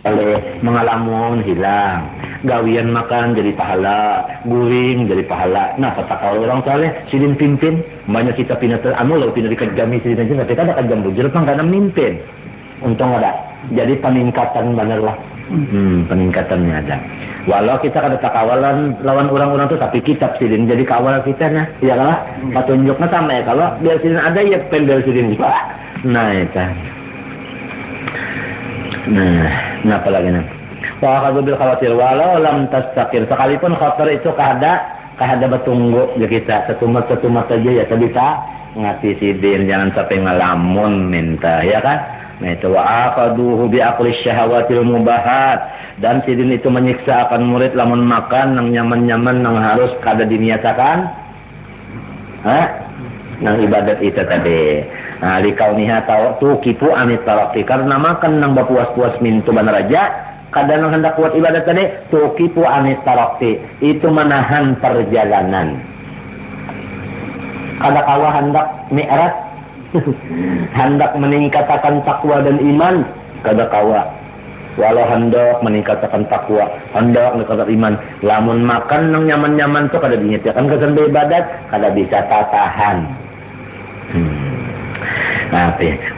oleh mengalamun hilang, gawian makan jadi pahala, guring jadi pahala. Nah, kata kalau orang saleh sidin pimpin, banyak kita pindah anu lalu pindah di kami sidin aja, tapi ada kajam bujur pang kada mimpin. Untung ada. Jadi peningkatan bener lah. Peningkatannya ada. Walau kita kada takawalan lawan orang-orang tuh, tapi kitab sidin jadi kawal kita nah, ya kalah. Petunjuknya sama ya, kalau biar sidin ada ya pendel sidin juga. Nah, itu. Nah apa lagi nih? Wa bil khawatir walau lam tastaqir, sekalipun khawatir itu kahada betunggu ya kita setumat aja ya bisa ngati sidin, jangan sampai ngalamun minta ya kan. Nah itu wa aqaduhu bi aqli syahawatil mubahat, dan sidin itu menyiksa akan murid lamun makan nang nyaman-nyaman nang harus kada diniatakan nang ibadat itu tadi. Nah, likauniha tu kipu amit talaqi, karena makan nang bapuas-puas mintu banaraja kadang hendak kuat ibadat tadi tu kipu amit talaqi, itu menahan perjalanan. Kada kawa hendak mi'raj hendak meningkatkan takwa dan iman, kada kawa. Walau hendak meningkatkan takwa, hendak meningkatkan iman, lamun makan nang nyaman-nyaman tu kada dinyatakan kesan ibadat, kada bisa tahan.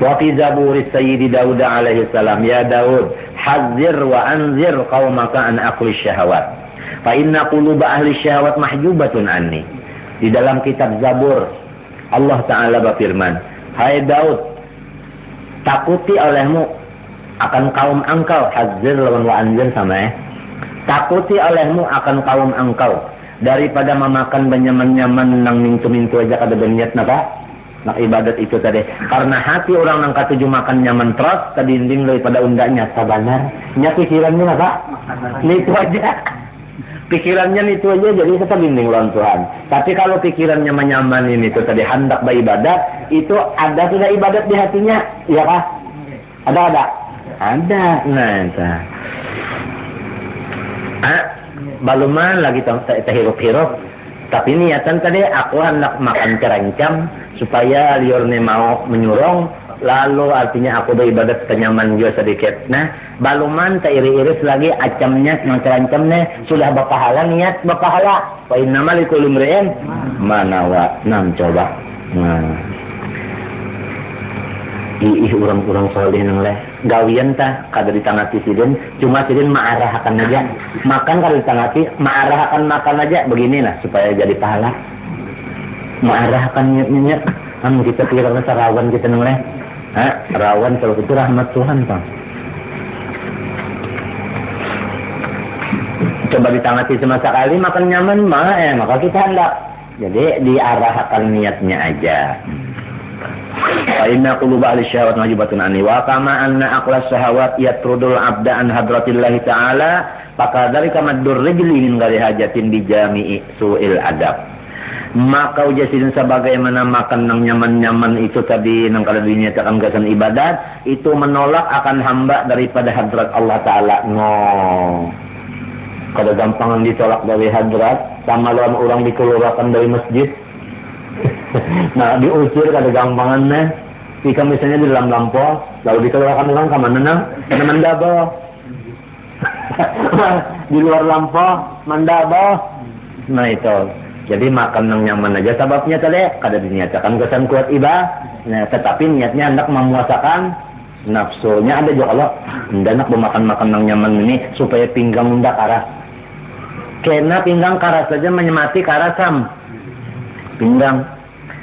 Wa fi zaburi sayyidi Daud alaihi salam, ya Daud hazir wa anzir qaumaka an aqli syahawat fa inna quluba ahli syahawat mahjubatun anni. Di dalam kitab Zabur Allah Ta'ala berfirman, hai Daud, takuti olehmu akan kaum engkau, hazir lawan wa anzir sama takuti olehmu akan kaum engkau daripada memakan benyaman-nyaman nang mintu-mintu aja kada berniat napa nak ibadat itu tadi, karena hati orang nang katuju makan nyaman terus tadinding daripada undaknya sabanar nya pikirannya apa itu aja, pikirannya itu aja, jadi tetap dinding lawan Tuhan. Tapi kalau pikirannya menyaman ini itu tadi hendak beribadat, itu ada tidak ibadat di hatinya ya kah? Ada nah itu baluman lagi kita hirup-hirup, tapi niatan tadi aku hendak makan terancam supaya liurnya mau menyurung, lalu artinya aku beribadat kenyaman juga sedikit. Nah, baluman iri-iris lagi acamnya yang terancamnya sudah berpahala, niat berpahala. Fa innamal likulli imri'in ma nawa. Nah, coba. Nah. Orang-orang saleh nang leh gawian tah kada ditangati sidin, cuma sidin ma'arahkan aja. Makan kada ditangati, ma'arahkan makan aja beginilah supaya jadi pahala. Ma'arahkan niat-niat kita pikirkan sarawan kita nang leh. Rawan kalau itu rahmat Tuhan, Pak. Coba ditangati semasa kali makan nyaman maka kita hendak. Jadi diarahkan niatnya aja. Fa inna quluba ahli syahawat majibatun anni wa kama anna aqlas syahawat yatrudul abda an hadratillah ta'ala fakadzalika maddur rijli min ghairi hajatin bi jami'i su'il adab. Maka ujasin sebagaimana makan nang nyaman-nyaman itu tadi nang kada dinyatakan kesan ibadat, itu menolak akan hamba daripada hadrat Allah Ta'ala. Kada gampangan ditolak dari hadrat, sama lawan orang dikeluarkan dari masjid. Nah, diusir kada gampangan nah. Jika misalnya di dalam lampau, lalu dikeluarkan orang ke mana nang? Kada mandabo. Di luar lampau, mandabo. Nah itu. Jadi makan yang nyaman aja sebabnya tadi kada dinyatakan kesan kuat ibadah. Nah, tetapi niatnya hendak memuasakan nafsunya. Ada juga Allah hendak memakan yang nyaman ini supaya pinggang hendak karas. Kena pinggang karas saja menyemati karasam pinggang.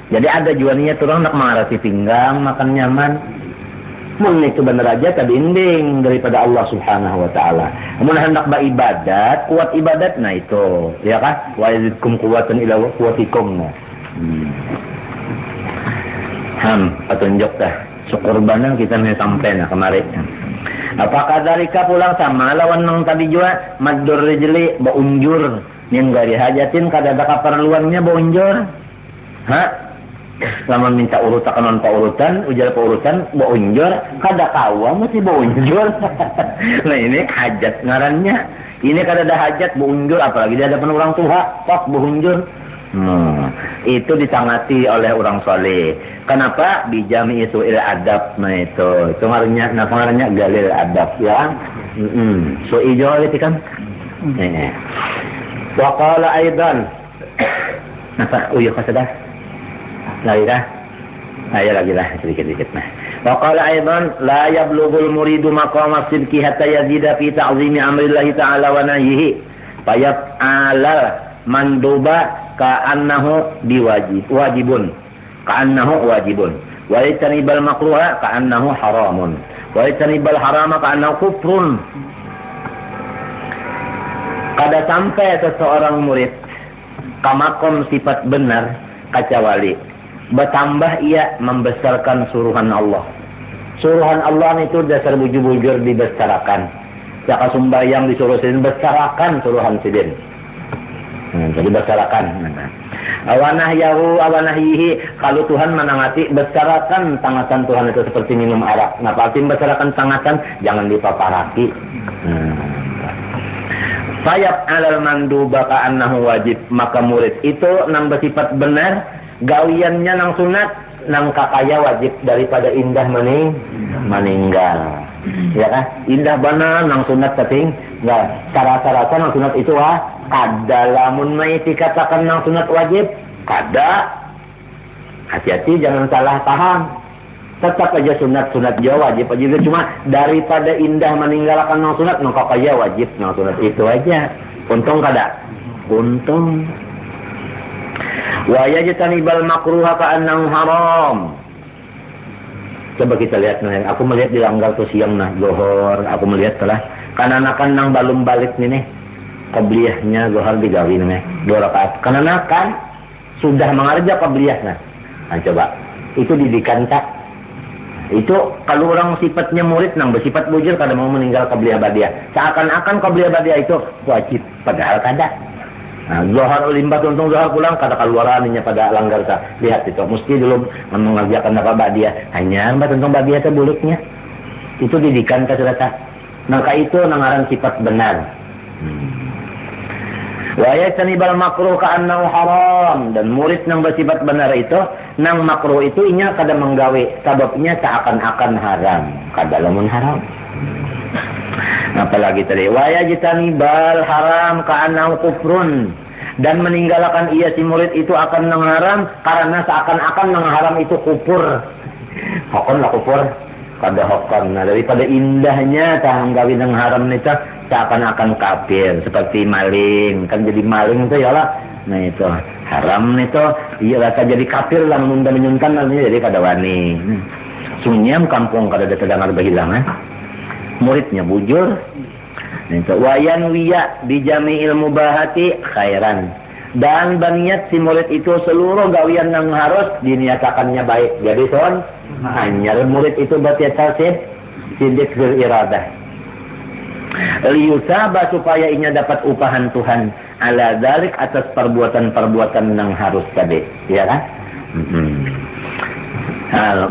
Jadi ada juga niat orang hendak mengarasi pinggang makan nyaman. Mun itu benar aja tadinding daripada Allah Subhanahu wa taala. Mun hendak beribadat, kuat ibadat, nah itu, ya kan? Wa yazidkum quwwatan ila quwwatikum. Petunjuk dah. Syukur banang kita nih sampai nah kemarin. Apakah dalika pulang sama lawan nang tadi juga maddur rijli baunjur ning gari hajatin kada ada keperluannya baunjur. Lama minta urutan urutan, ujar urutan, baunjur, kada kawa masih baunjur. Nah ini hajat ngarannya. Ini kada ada hajat baunjur, apalagi dia ada orang tua, pak baunjur. Itu ditangati oleh orang soleh. Kenapa? Bijami itu adab. Nah itu ngarannya galil adab ya. So ijo itu kan. Wa qala aidan. Apa? Uyo kasadah. Lagi dah. Ayo lagi lah sedikit-sedikit nah. Wa qala aidan la yablughul muridu maqama sidqi hatta yazida fi ta'zimi amrillah ta'ala wa nahyihi. Fayaf'alal manduba ka'annahu wajibun. Ka'annahu wajibun. Wa yatanibal makruha ka'annahu haramun. Wa yatanibal harama ka'annahu kufrun. Kada sampai seseorang murid kamakom sifat benar kacawali bertambah ia membesarkan suruhan Allah. Suruhan Allah itu dasar bujur-bujur dibesarkan. Jaka sumbayang disuruh sidin besarkan suruhan sidin. Jadi besarkan. Awanahyahu awanahyihi, kalau Tuhan menangati besarkan tangatan Tuhan itu seperti minum arak. Nah, arti besarkan tangatan jangan dipaparaki. Fayab alal manduba ka'annahu wajib, maka murid itu nang bersifat benar, gawiannya nang sunat, nang kakaya wajib daripada indah meninggal. Ya kan? Indah benar nang sunat sating enggak cara-cara nang sunat itu kada lamun mai dikatakan nang sunat wajib, kada. Hati-hati jangan salah paham. Tetap aja sunat jauh wajib aja, cuma daripada indah meninggalkan nang sunat nang kakaya wajib nang sunat itu aja. Untung kada? Untung. Wa yajtanibal makruha ka'annahu haram. Coba kita lihat nih, aku melihat di langgar tuh siang nah zuhur, aku melihat telah kananakan nang balum balik nih qabliyahnya zuhur digawin nih 2 rakaat. Kananakan sudah mengarja qabliyahna. Nah coba, itu didikan tak? Itu kalau orang sifatnya murid nang bersifat bujur kada mau meninggal qabliyah badiah. Seakan-akan qabliyah badiah itu wajib, padahal kada. Nah, zuhur limbah untung zuhur pulang kata keluarannya pada langgar ta. Lihat itu mesti dulu mengerjakan apa badiah. Hanya mbak untung badiah itu buliknya. Itu didikan ka surata. Maka itu nangaran sifat benar. Wa yatanibal makruh ka'annahu haram, dan murid nang bersifat benar itu nang makruh itu inya kada menggawe sababnya seakan-akan haram. Kada lamun haram. Apalagi tadi wa yajtanibal haram ka'annahu kufrun, dan meninggalkan ia si murid itu akan nang haram karena seakan-akan nang haram itu kufur. Hokon lah kufur kada hokon. Nah, daripada indahnya tang gawin nang haram itu seakan-akan kafir, seperti maling kan jadi maling itu ya lah. Nah itu haram itu iya rasa jadi kafir lah munda menyuntan namanya jadi kada wani. Sunyam kampung kada ada terdengar berhilangan. Muridnya bujur. Itu wayan wiya bijami'il mubahati khairan, dan berniat si murid itu seluruh gawian yang harus diniatakannya baik. Jadi son hanya murid itu bertiasa sidik iradah liyusaba, supaya inya dapat upahan Tuhan ala dzalik atas perbuatan-perbuatan yang harus tadi, ya kan?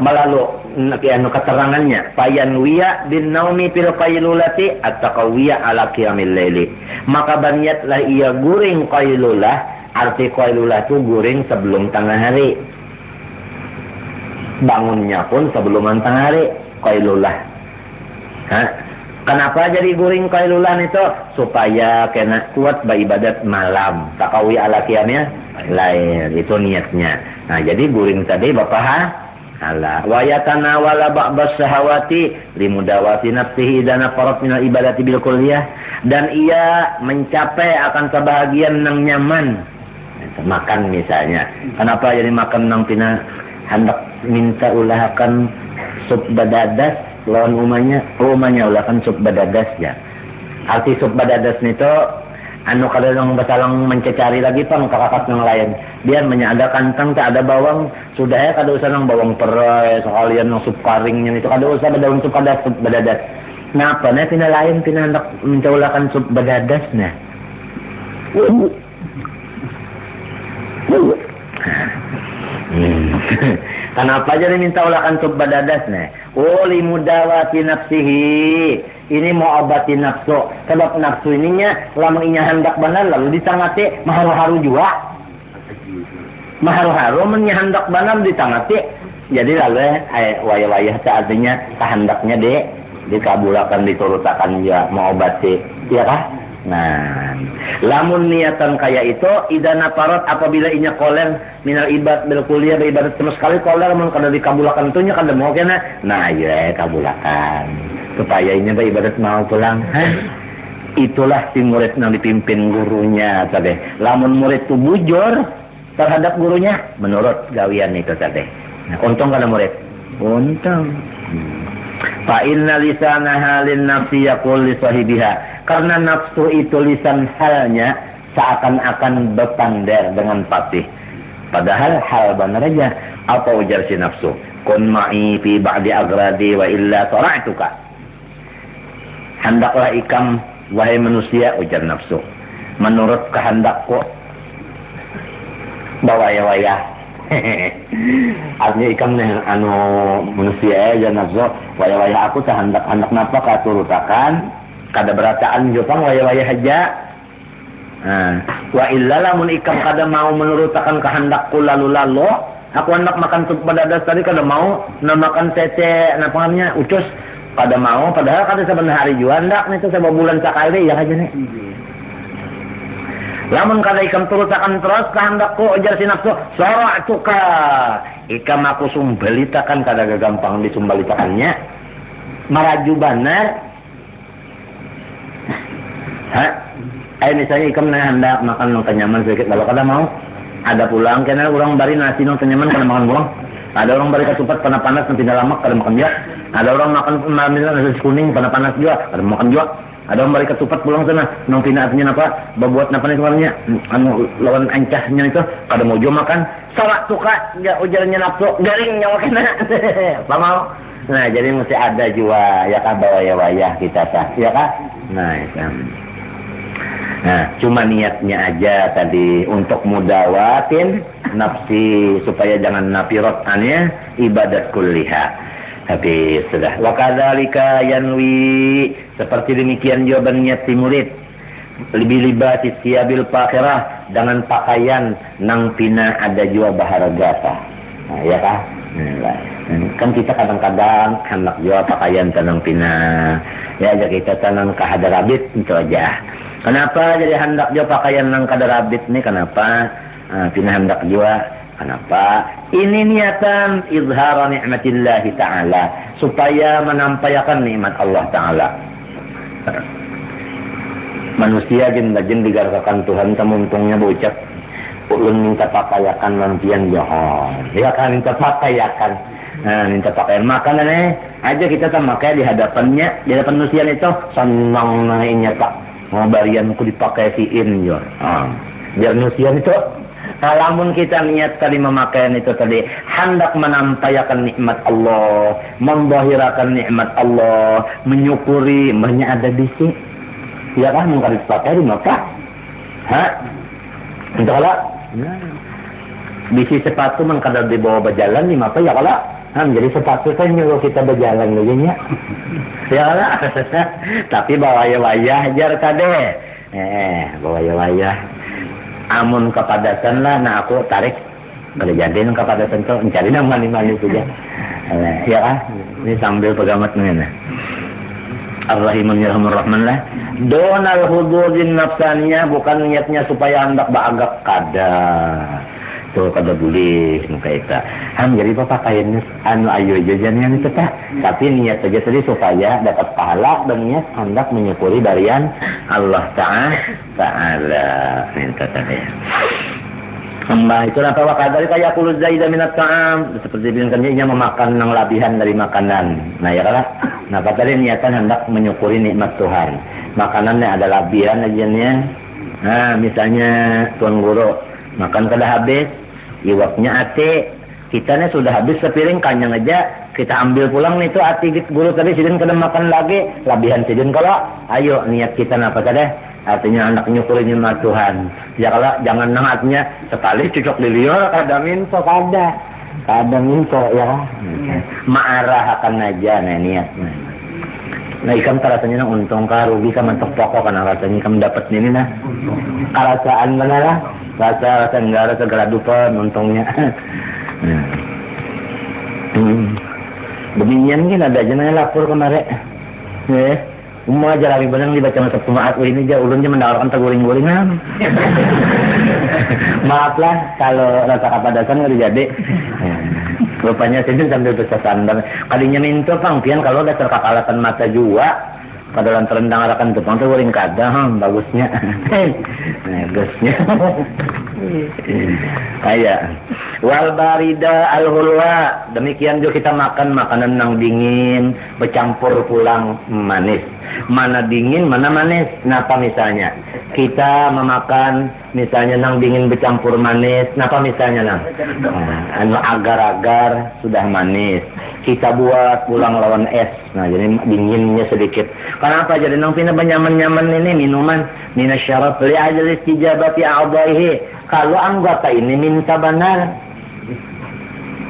Melalui keterangannya fayanwiya bin naumi fil qailulati at-taqawiyya ala qiyamil laili, maka berniatlah ia guring qailulah. Arti qailulah itu guring sebelum tengah hari, bangunnya pun sebelum tengah hari qailulah. Kenapa jadi guring qailulah itu? Supaya kena kuat beribadat malam, taqawi ala qiyamil lail, itu niatnya. Nah jadi guring tadi Bapak Allah wa yatanawala ba'das syahawati limudawati nafsihi idza nafarat minal ibadati bil kulliyah, dan ia mencapai akan kebahagiaan nang nyaman. Makan misalnya, kenapa jadi makan nang pina hendak minta ulahakan sup badadas lawan umanya ulahakan sup badadas ya. Arti sup badadas itu anu kada nang basalang mencecari lagi pang kakak yang lain, biar ada kantang tak ada bawang, sudah ya kada usah nang bawang perai sekalian nang sup karingnya itu kada usah daun sup kada sup badadas. Nah apa nih pina lain pina hendak mencaulakan sup badadas nah. Kenapa jadi minta ulakan sup badadas nah? Li mudawati nafsihi, ini mau obati nafsu. Sebab nafsu ininya lama inya hendak benar lalu disangati maharu-haru juga. Maharu-haru mennya hendak benar disangati Jadi lalu wayah-wayah artinya kehendaknya dikabulkan, diturutakan ya mau obati, ya kah? Nah, lamun niatan kayak itu idana parot apabila inya koler minal ibad bil kuliah ibadat sama sekali koler mun kada dikabulkan tuh nya kada mau kena. Nah, ya kabulakan. Supaya inya ibadat mau pulang. Itulah si murid yang dipimpin gurunya tadi. Lamun murid itu bujur terhadap gurunya menurut gawian itu tadi. Nah, untung kada murid. Untung. Fa inna lisana halin nafsi yaqul li sahibiha. Karena nafsu itu lisan halnya seakan-akan berpander dengan fasih. Padahal hal benar aja. Apa ujar si nafsu? Kun ma'i fi ba'di agradi wa illa sara'tuka. Hendaklah ikam wahai manusia, ujar nafsu, menurut kehendakku bawaya-wayah. Artinya ikam nih anu manusia aja nafsu wayah-wayah aku hendak napa katurutakan kada berataan jopang wayah-wayah aja. Wa illa lamun ikam kada mau menurutakan kehendakku lalu aku hendak makan sup padadas tadi kada mau namakan cece napa namanya ucus kada mau padahal kada sebenarnya hari jua hendak nih itu sebuah bulan sekali ya aja nih. Lamun kada ikam turutakan terus kehendakku ujar si nafsu sara'tuka ikam aku sumbalitakan kada gampang disumbalitakannya maraju benar. Misalnya ikam hendak makan nong kenyaman sedikit kalau kada mau ada pulang kena orang bari nasi nong kenyaman kada makan pulang. Ada orang bari kasupat panas nanti pindah lamak kada makan dia. Ada orang makan nasi kuning panas juga kada makan juga. Ada orang bari ketupat pulang sana nong pindah artinya apa berbuat apa nih sebenarnya anu lawan ancahnya itu kada mau juga makan salah tuka ya ujarnya nafsu garing nyawa kena. Apa mau? Nah jadi mesti ada juga ya kan wayah-wayah kita sah ya kan. Nah cuma niatnya aja tadi untuk mudawatin nafsi supaya jangan napirot annya ibadat kulliha. Habis sudah. Wa kadzalika yanwi seperti demikian jawaban niat si murid. Lebih libati siabil fakhirah dengan pakaian nang pina ada jua baharagata. Nah, ya kah? Kan kita kadang-kadang hendak jua pakaian tanang pina. Ya aja kita tanang kahadarabit itu aja. Kenapa jadi hendak jua pakaian nang kadarabit nih? Kenapa? Pina hendak jua. Kenapa? Ini niatan izhar nikmatillah ta'ala supaya menampakkan nikmat Allah Ta'ala. Manusia jin digarkakan Tuhan temuntungnya berucap ulun minta pakaiakan nantian johon. Ya kan minta pakaiakan. Minta pakaian makan aja kita makai di hadapannya, di hadapan manusia itu senang naiknya tak. Mau barianku dipakai siin yo. Biar manusia itu lamun kita niat tadi memakai itu tadi hendak menampakkan nikmat Allah, membahirakan nikmat Allah, menyukuri banyak ada di sini. Ya kan mungkin dipakai di maka. Entahlah. Bisi sepatu mengkadar dibawa berjalan di maka ya kalau jadi sepatu kan nyuruh kita berjalan lagi nya. Ya lah. Tapi bawa wayah jar kade. Bawa wayah. Amun kepadatan lah, nah aku tarik kalau jadi kepadatan tuh mencari nama mani saja. Ya kan, ini sambil pegamat nih. Ar-Rahimun Yarhamur Rahman lah. Donal hududin nafsaniyah bukan niatnya supaya hendak bagak kada. Tuh kada boleh muka itu. Jadi apa pakaiannya anu ayo jajannya itu tak. Tapi niat saja tadi supaya dapat pahala dan niat hendak menyukuri barian Allah Ta'ala. Minta tadi. Hamba itu apa wakadari kayak kuluz zaidah minat ta'am seperti bilangkannya memakan yang labihan dari makanan. Nah ya kan? Nah tadi niatan hendak menyukuri nikmat Tuhan. Makanannya ada labihan aja. Nah misalnya tuan guru makan kada habis, iwaknya ate, kitanya sudah habis sepiring kanyang aja, kita ambil pulang nih tuh ati guru tadi sidin kada makan lagi, labihan sidin kalau, ayo niat kita apa tadi? Artinya anak nyukuri nikmat Tuhan. Ya kalau jangan nangatnya sekali cucok di liur kadang info kadang info ya. Ma'arah akan aja nah niat. Nah ikam rasanya untung ka rugi ka mentok pokok karena rasanya ikam dapat ini nah. Karasaan mana lah. Rasa enggak segala dupa untungnya. Beginian kan ada aja nanya lapor kemarin. Umma aja lagi bener dibaca masa Jumat ini aja ulunnya menawarkan terguling-gulingan. Maaflah kalau rasa kapadasan nggak jadi. Rupanya sini sambil besar sandang. Kalinya minta pangpian kalau dasar kakalatan mata jua. Padalan terendang arakan tepang terguling kadang bagusnya. Bagusnya. Kayak wal barida al hulwa, demikian juga kita makan makanan yang dingin bercampur pulang manis. Mana dingin mana manis. Napa misalnya kita memakan misalnya nang dingin bercampur manis, napa misalnya nang anu agar-agar sudah manis kita buat pulang lawan es, nah jadi dinginnya sedikit. Kenapa jadi nang pina nyaman-nyaman ini minuman minasyarat li ajli istijabati a'dha'ihi. Kalau anggota ini minta benar,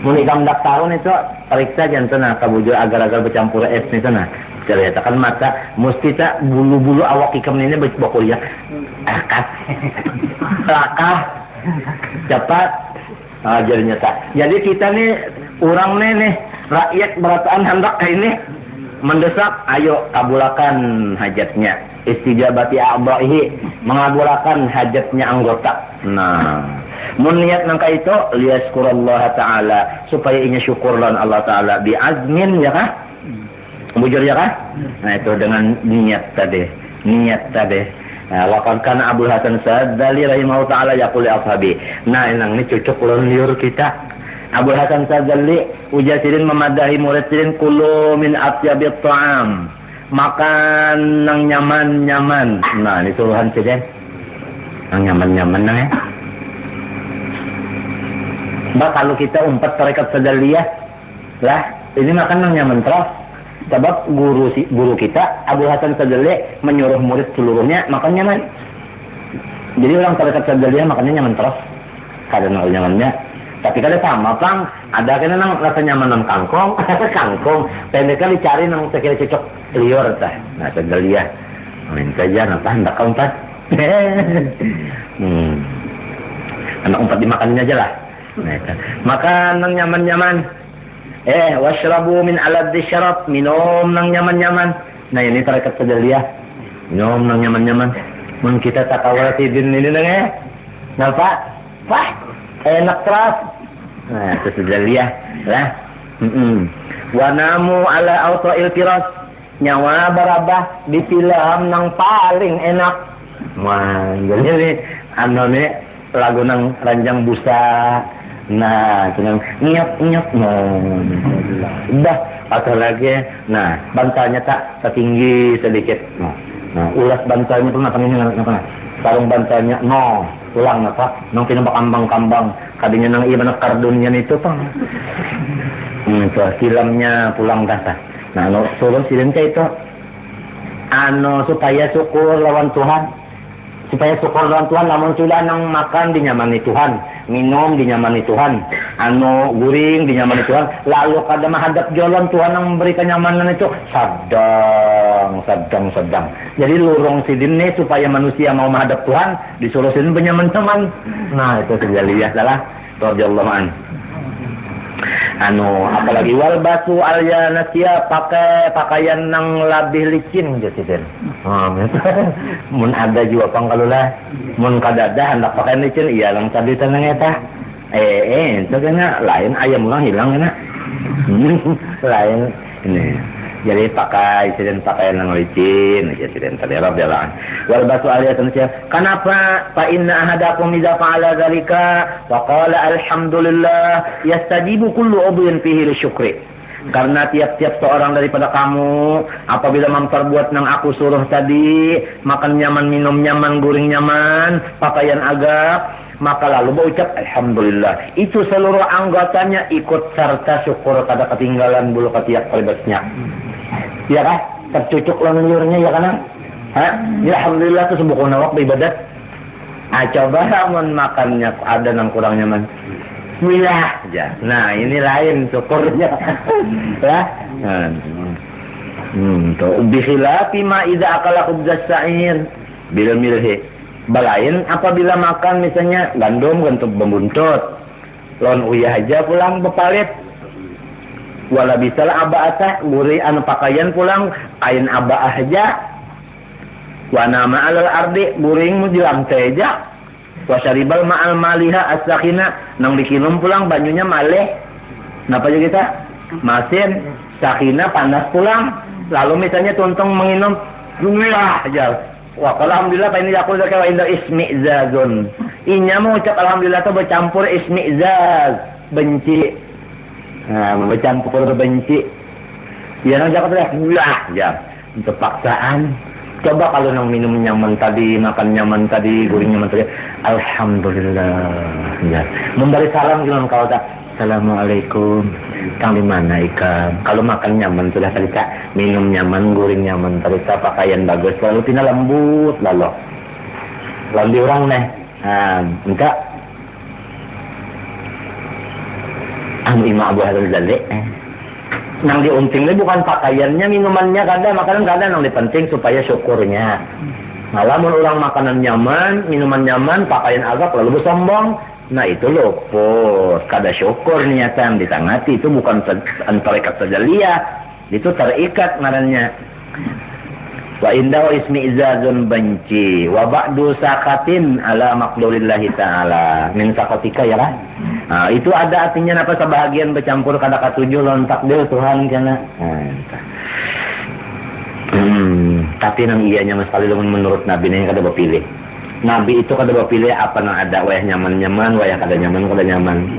munikam daftarun itu periksa jantan kabujo agar-agar bercampur es itu nah. Ceritakan mata mesti tak bulu-bulu awak ikam ini berkuliah. Akak, lakah, cepat, ajarnya tak. Jadi kita nih orang nih rakyat berataan hendak ini mendesak, ayo kabulakan hajatnya. Istijabati a'dha'ihi, mengabulkan hajatnya anggota. Nah, niat nangka itu liyaskurallah ta'ala, supaya inya syukur lawan Allah ta'ala biazmin ya kah? Bujur ya kah? Nah itu dengan niat tadi. Nah, waqad kana Abdul Hasan Sadzali rahimahullah ta'ala yaqul li ashabi. Nah, ini cocok lawan liur kita. Abdul Hasan Sadzali ujasirin memadahi murid sirin kulu min atyabit ta'am. Makan nang nyaman-nyaman. Nah, ini suruhan sirin. Nang nyaman-nyaman nang ya. Mbak kalau kita umpat tarekat Sadzaliyah lah, ini makan nang nyaman terus. Sebab guru kita Abu Hasan Sadzali menyuruh murid seluruhnya makan nyaman. Jadi orang tarekat Sadzaliyah makannya nyaman terus. Kadang nyamannya. Tapi kalau sama pang ada kena nang rasa nyaman nang kangkong, kangkong. Pendeknya dicari nang sekira cocok liur tah. Nah Sadzaliyah. Main saja napa hendak umpat. Anak umpat dimakannya aja lah. Nah, makan nang nyaman-nyaman. Washrabu min aladdi syarab, minum nang nyaman-nyaman. Nah ini tarekat Sadzaliyah. Minum nang nyaman-nyaman. Mun kita tak kawal tidin ini nang nampak? Wah, enak terus. Nah, itu Sadzaliyah lah. Wa namu ala autoil firas. Nyawa barabah di film nang paling enak. Wah, jadi anu nih lagu nang ranjang busa. Nah, dengan nyiap-nyiap, udah atau lagi, nah bantalnya tak tinggi sedikit, nah ulas bantalnya pernah apa? Sarung bantalnya, pulang apa? Nong pinambak kambang-kambang, kadinya nang ibanak kardunnya itu pang, itu silamnya pulang kata. Nah, suruh silin itu, supaya syukur lawan Tuhan. Supaya syukur lawan Tuhan, namun sudah nang makan dinyamani Tuhan, minum dinyamani Tuhan, guring dinyamani Tuhan, lalu kada menghadap jalan Tuhan yang memberikan nyamanan itu sedang. Jadi lurung sidin nih supaya manusia mau menghadap Tuhan, disuruh sidin benyaman-nyaman. Nah itu Sadzaliyah salah, radhiyallahu an. Apalagi wal basu alyanasya, pakai pakaian nang labih licin jadi. Mun ada juga pang kalau lah, mun kadada hendak pakaian licin, iya lang tadi tanang eta. Itu kena lain ayam lang hilang kena. Lain ini. Jadi pakaian nang licin, jadi tadi radhiyallahu an. Wal basu alyanasya. Kenapa? Fa inna ahadakum idza fa'ala dzalika wa qala alhamdulillah yastajibu kullu udhin fihi lisyukri. Karena tiap-tiap seorang daripada kamu apabila memperbuat nang aku suruh tadi, makan nyaman, minum nyaman, guring nyaman, pakaian agak, maka lalu berucap alhamdulillah. Itu seluruh anggotanya ikut serta syukur kada ketinggalan bulu ketiak pelibasnya. Ya kah? Tercucuk liurnya ya kan? Ya alhamdulillah itu sebuah nawak ibadat. Coba mun makannya ada nang kurang nyaman. Bismillah aja. Nah, ini lain syukurnya. Ya. Bikhilafi ma idza akala khubzas sa'ir bil milhi. Balain apabila makan misalnya gandum untuk membuntut. Lon uyah aja pulang bepalit. Wala bisal aba'ata guri anu pakaian pulang kain aba'ah aja. Wa nama alal ardi guring mu di lantai aja. Wa syaribal ma'al maliha as-sakina nang dikinum pulang banyunya maleh. Napa aja kita? Masin sakina panas pulang. Lalu misalnya tuntung menginum dunia aja. Wah, alhamdulillah ini aku udah kayak indah ismi'zazun. Inya mau ucap alhamdulillah tuh bercampur ismi'zaz, benci. Nah, bercampur benci. Ya nang jago teriak ulah ya. Untuk paksaan. Coba kalau nang minum nyaman tadi, makan nyaman tadi, goreng nyaman tadi. Alhamdulillah. Ya. Memberi salam gitu kalau tak. Assalamualaikum. Kang di mana ikan? Kalau makan nyaman sudah tadi kak, minum nyaman, goreng nyaman, terus pakaian bagus, lalu tina lembut lalu di orang nih, enggak, Imam Abu Hasan Zali, nang diuntingnya bukan pakaiannya, minumannya kada, makanan kada, nang dipenting supaya syukurnya. Malah orang makanan nyaman, minuman nyaman, pakaian agak lalu bersombong. Nah itu luput, kada syukur niatan ditangati, itu bukan tarekat tajaliyah, itu terikat ngarannya. Wa indahu ismi'zazun benci, wa ba'du sakatin ala maqdulillahi ta'ala. Min sakatika ya kan? Nah, itu ada artinya apa sebahagian bercampur kada katujuh lawan takdir Tuhan kana. Tapi nang iyanya mas kali menurut Nabi nya kada berpilih. Nabi itu kada berpilih apa nang ada wayah nyaman-nyaman, wayah kada nyaman.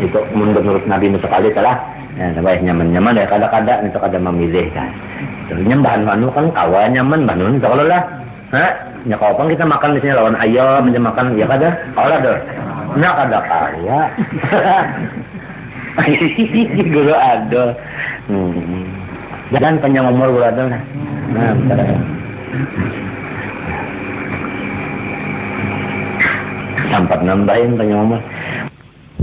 Itu menurut Nabi sekali salah. Ya, wayah nyaman-nyaman ya kada-kada itu kada memilih kan. Sebenarnya bahan manu kan kawa nyaman banun kalau lah. Ya kalau kita makan di sini lawan ayam aja makan ya kada. Kalau ada. Nah kada kaya. Guru ada. Jangan panjang umur guru ada lah. Nah, bentar. Sampai nambahin penyomong.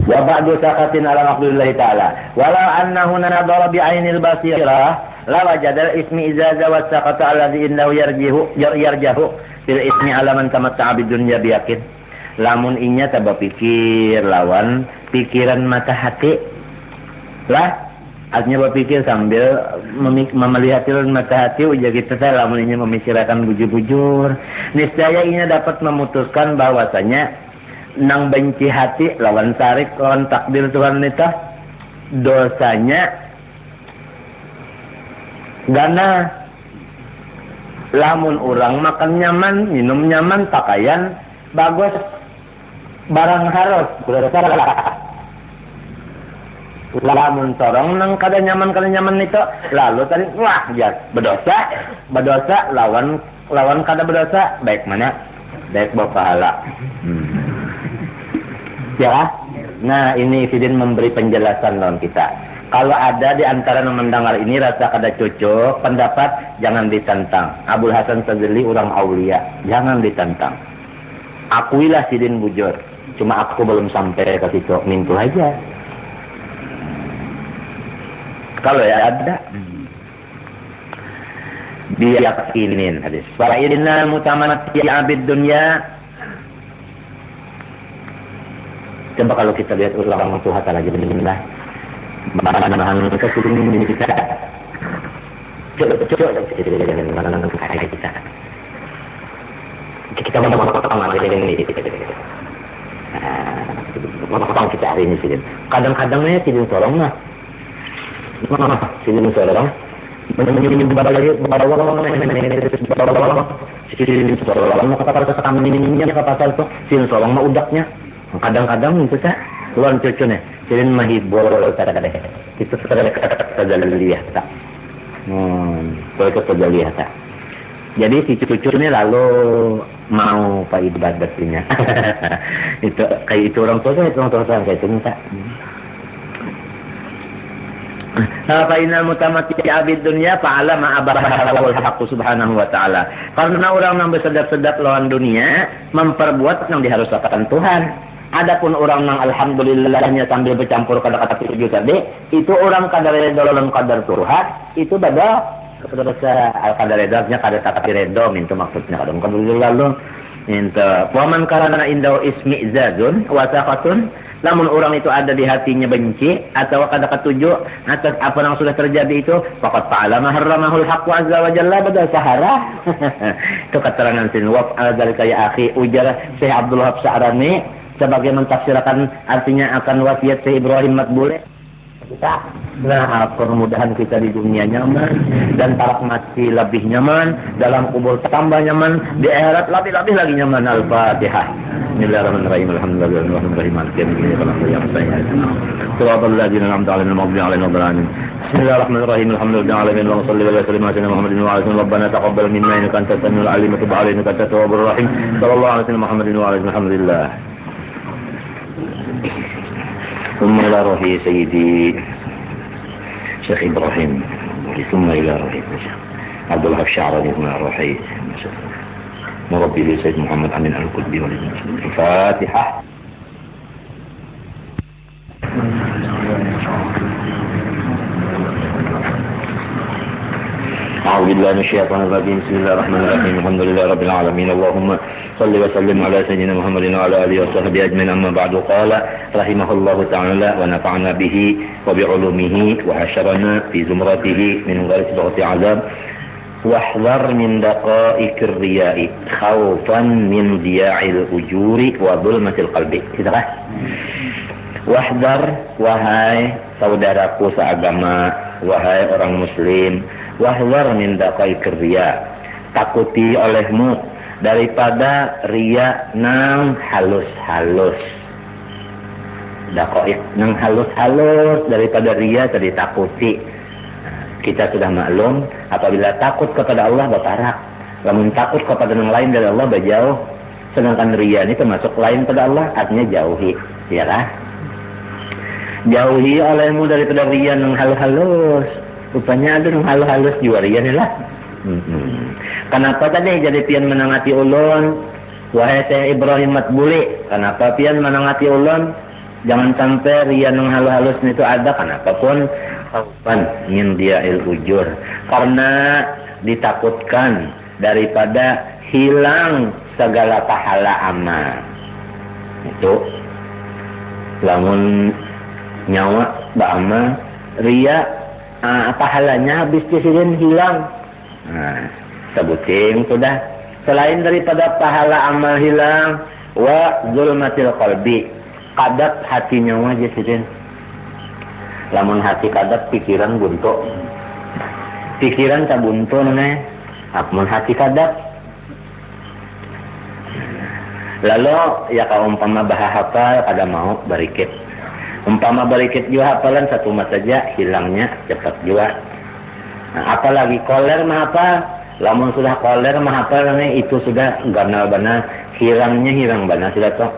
Wa ba'du sakatin ala maqdulillahi ta'ala. Walau annahu nadara bi'ainil basirah la wajadal ismi izaza wa sakata alladhi indahu yarjahu fil ismi ala man tamatta'a bidunya biyakin. Lamun inya taba pikir lawan pikiran mata hati. Lah artinya berpikir sambil melihat mata hati ujar kita lamun inya memikirkan bujur-bujur. Niscaya inya dapat memutuskan bahwasanya nang benci hati lawan tarik lawan takdir Tuhan nita dosanya gana lamun orang makan nyaman minum nyaman pakaian bagus barang harus lamun sorong nang kada nyaman itu lalu tadi wah ya berdosa lawan kada berdosa baik mana baik berpahala. Ya, nah ini Sidin memberi penjelasan lawan kita. Kalau ada di antara yang mendengar ini rasa kada cocok pendapat, jangan ditantang. Abul Hasan Sadzali orang aulia, jangan ditantang. Akuilah Sidin bujur, cuma aku belum sampai ke situ, mintu aja. Kalau ya ada, diyakinin hadis. Para idina mutamanati abid dunya. Coba kalau kita lihat ulang Tuhan lagi benar-benar bahan-bahan kita sudah ini kita coba kita potong ini potong kita hari ini sih. Kadang-kadangnya sidin sorong lah sidin sorong sidin sorong mah udaknya. Kadang-kadang itu saya luar cucunya, jadi mahibur kadang-kadang itu terjaliyah tak, itu terjaliyah tak. Jadi si cucu ini lalu mau pak ibadatinya, itu kayak itu orang tua kayak itu tak. Fa inal mutamati abid dunya fa'ala ma abarahul haqqu subhanahu wa ta'ala. Karena orang yang bersedap-sedap lawan dunia memperbuat yang diharuskan Tuhan. Adapun orang yang alhamdulillahnya sambil bercampur kata-kata tujuh tadi, itu orang kadar redha lawan kadar Tuhan, itu beda kepada al-kadar redhanya kadar takati redha minta maksudnya kadang lalu minta waman karana indau ismi zazun wa saqatun Namun orang itu ada di hatinya benci atau kada ketujuh atas apa yang sudah terjadi itu, faqad fa'ala ma harramahul haqqu azza wa jalla badal sahara. Itu keterangan sin wa dzalika ya akhi, ujar Syekh Abdul Wahab Sya'rani sebagai mentafsirkan artinya akan wasiat Syekh Ibrahim Matbule. Kita nah permudahan kita di dunia nyaman dan tarak mati lebih nyaman, dalam kubur tambah nyaman, di akhirat lebih lagi nyaman. Al-Fatihah. Bismillahirrahmanirrahim. Alhamdulillahirrahmanirrahim. Bismillahirrahmanirrahim. Alhamdulillahirrahmanirrahim. Wa salli wa sallim ala Muhammadin wa ala rabbana taqabbal minna innaka antas samiul alim wa tub alaina innaka antat tawwabur rahim. Sallallahu alaihi wa Muhammadin wa ala alhamdulillah. ثم إلى روحي سيدي شيخ إبراهيم، ثم إلى روحي عبد الله الشعراني، ثم إلى روحي مربي لي سيد محمد أمين القطبي والمسلمين. الفاتحة. أعوذ بالله من الشيطان الرجيم. بسم الله الرحمن الرحيم. الحمد لله رب العالمين. اللهم صل وسلم على سيدنا محمد وعلى آله وصحبه أجمعين. أما بعد، قال رحمه الله تعالى ونفعنا به وبعلومه وحشرنا في زمرته من غير صبغة عذاب واحذر من دقائق الرياء خوفا من ضياع الأجور وظلمة القلب. Tidak? Wahdar, wahai saudaraku seagama, wahai orang muslim, wahdar min daqaiqir riya, takuti olehmu daripada riya nang halus-halus. Daqaiq nang halus-halus, daripada riya tadi takuti. Kita sudah maklum apabila takut kepada Allah bertarak, namun takut kepada yang lain dari Allah berjauh. Sedangkan riya ini termasuk lain pada Allah, artinya jauhi, ya kan? Jauhi olehmu daripada riya nang halus-halus. Rupanya ada yang halus-halus juga riya ni lah. Kenapa tadi jadi pian menangati ulun, wahai Syekh Ibrahim Matbuli? Kenapa pian menangati ulun? Jangan sampai riya nang halus-halus itu ada. Kenapa pun khaufan min dia'il ujur, karena ditakutkan daripada hilang segala pahala amal. Itu lamun nyawa ba'amal riya, pahalanya habis disini hilang. Nah, sebutin sudah. Selain daripada pahala amal hilang, wa zulmatil qalbi, kadap hati nyawa disini. Lamun hati kadap, pikiran buntu. Pikiran tak buntu nih. Lamun hati kadap. Lalu ya kalau umpama bahasa kada mau barikit. Umpama barikit juga hafalan satu mata saja, hilangnya cepat juga. Nah, apalagi koler mah apa? Lamun sudah koler mah apa itu sudah ganal bana, hilangnya hilang bana sudah toh.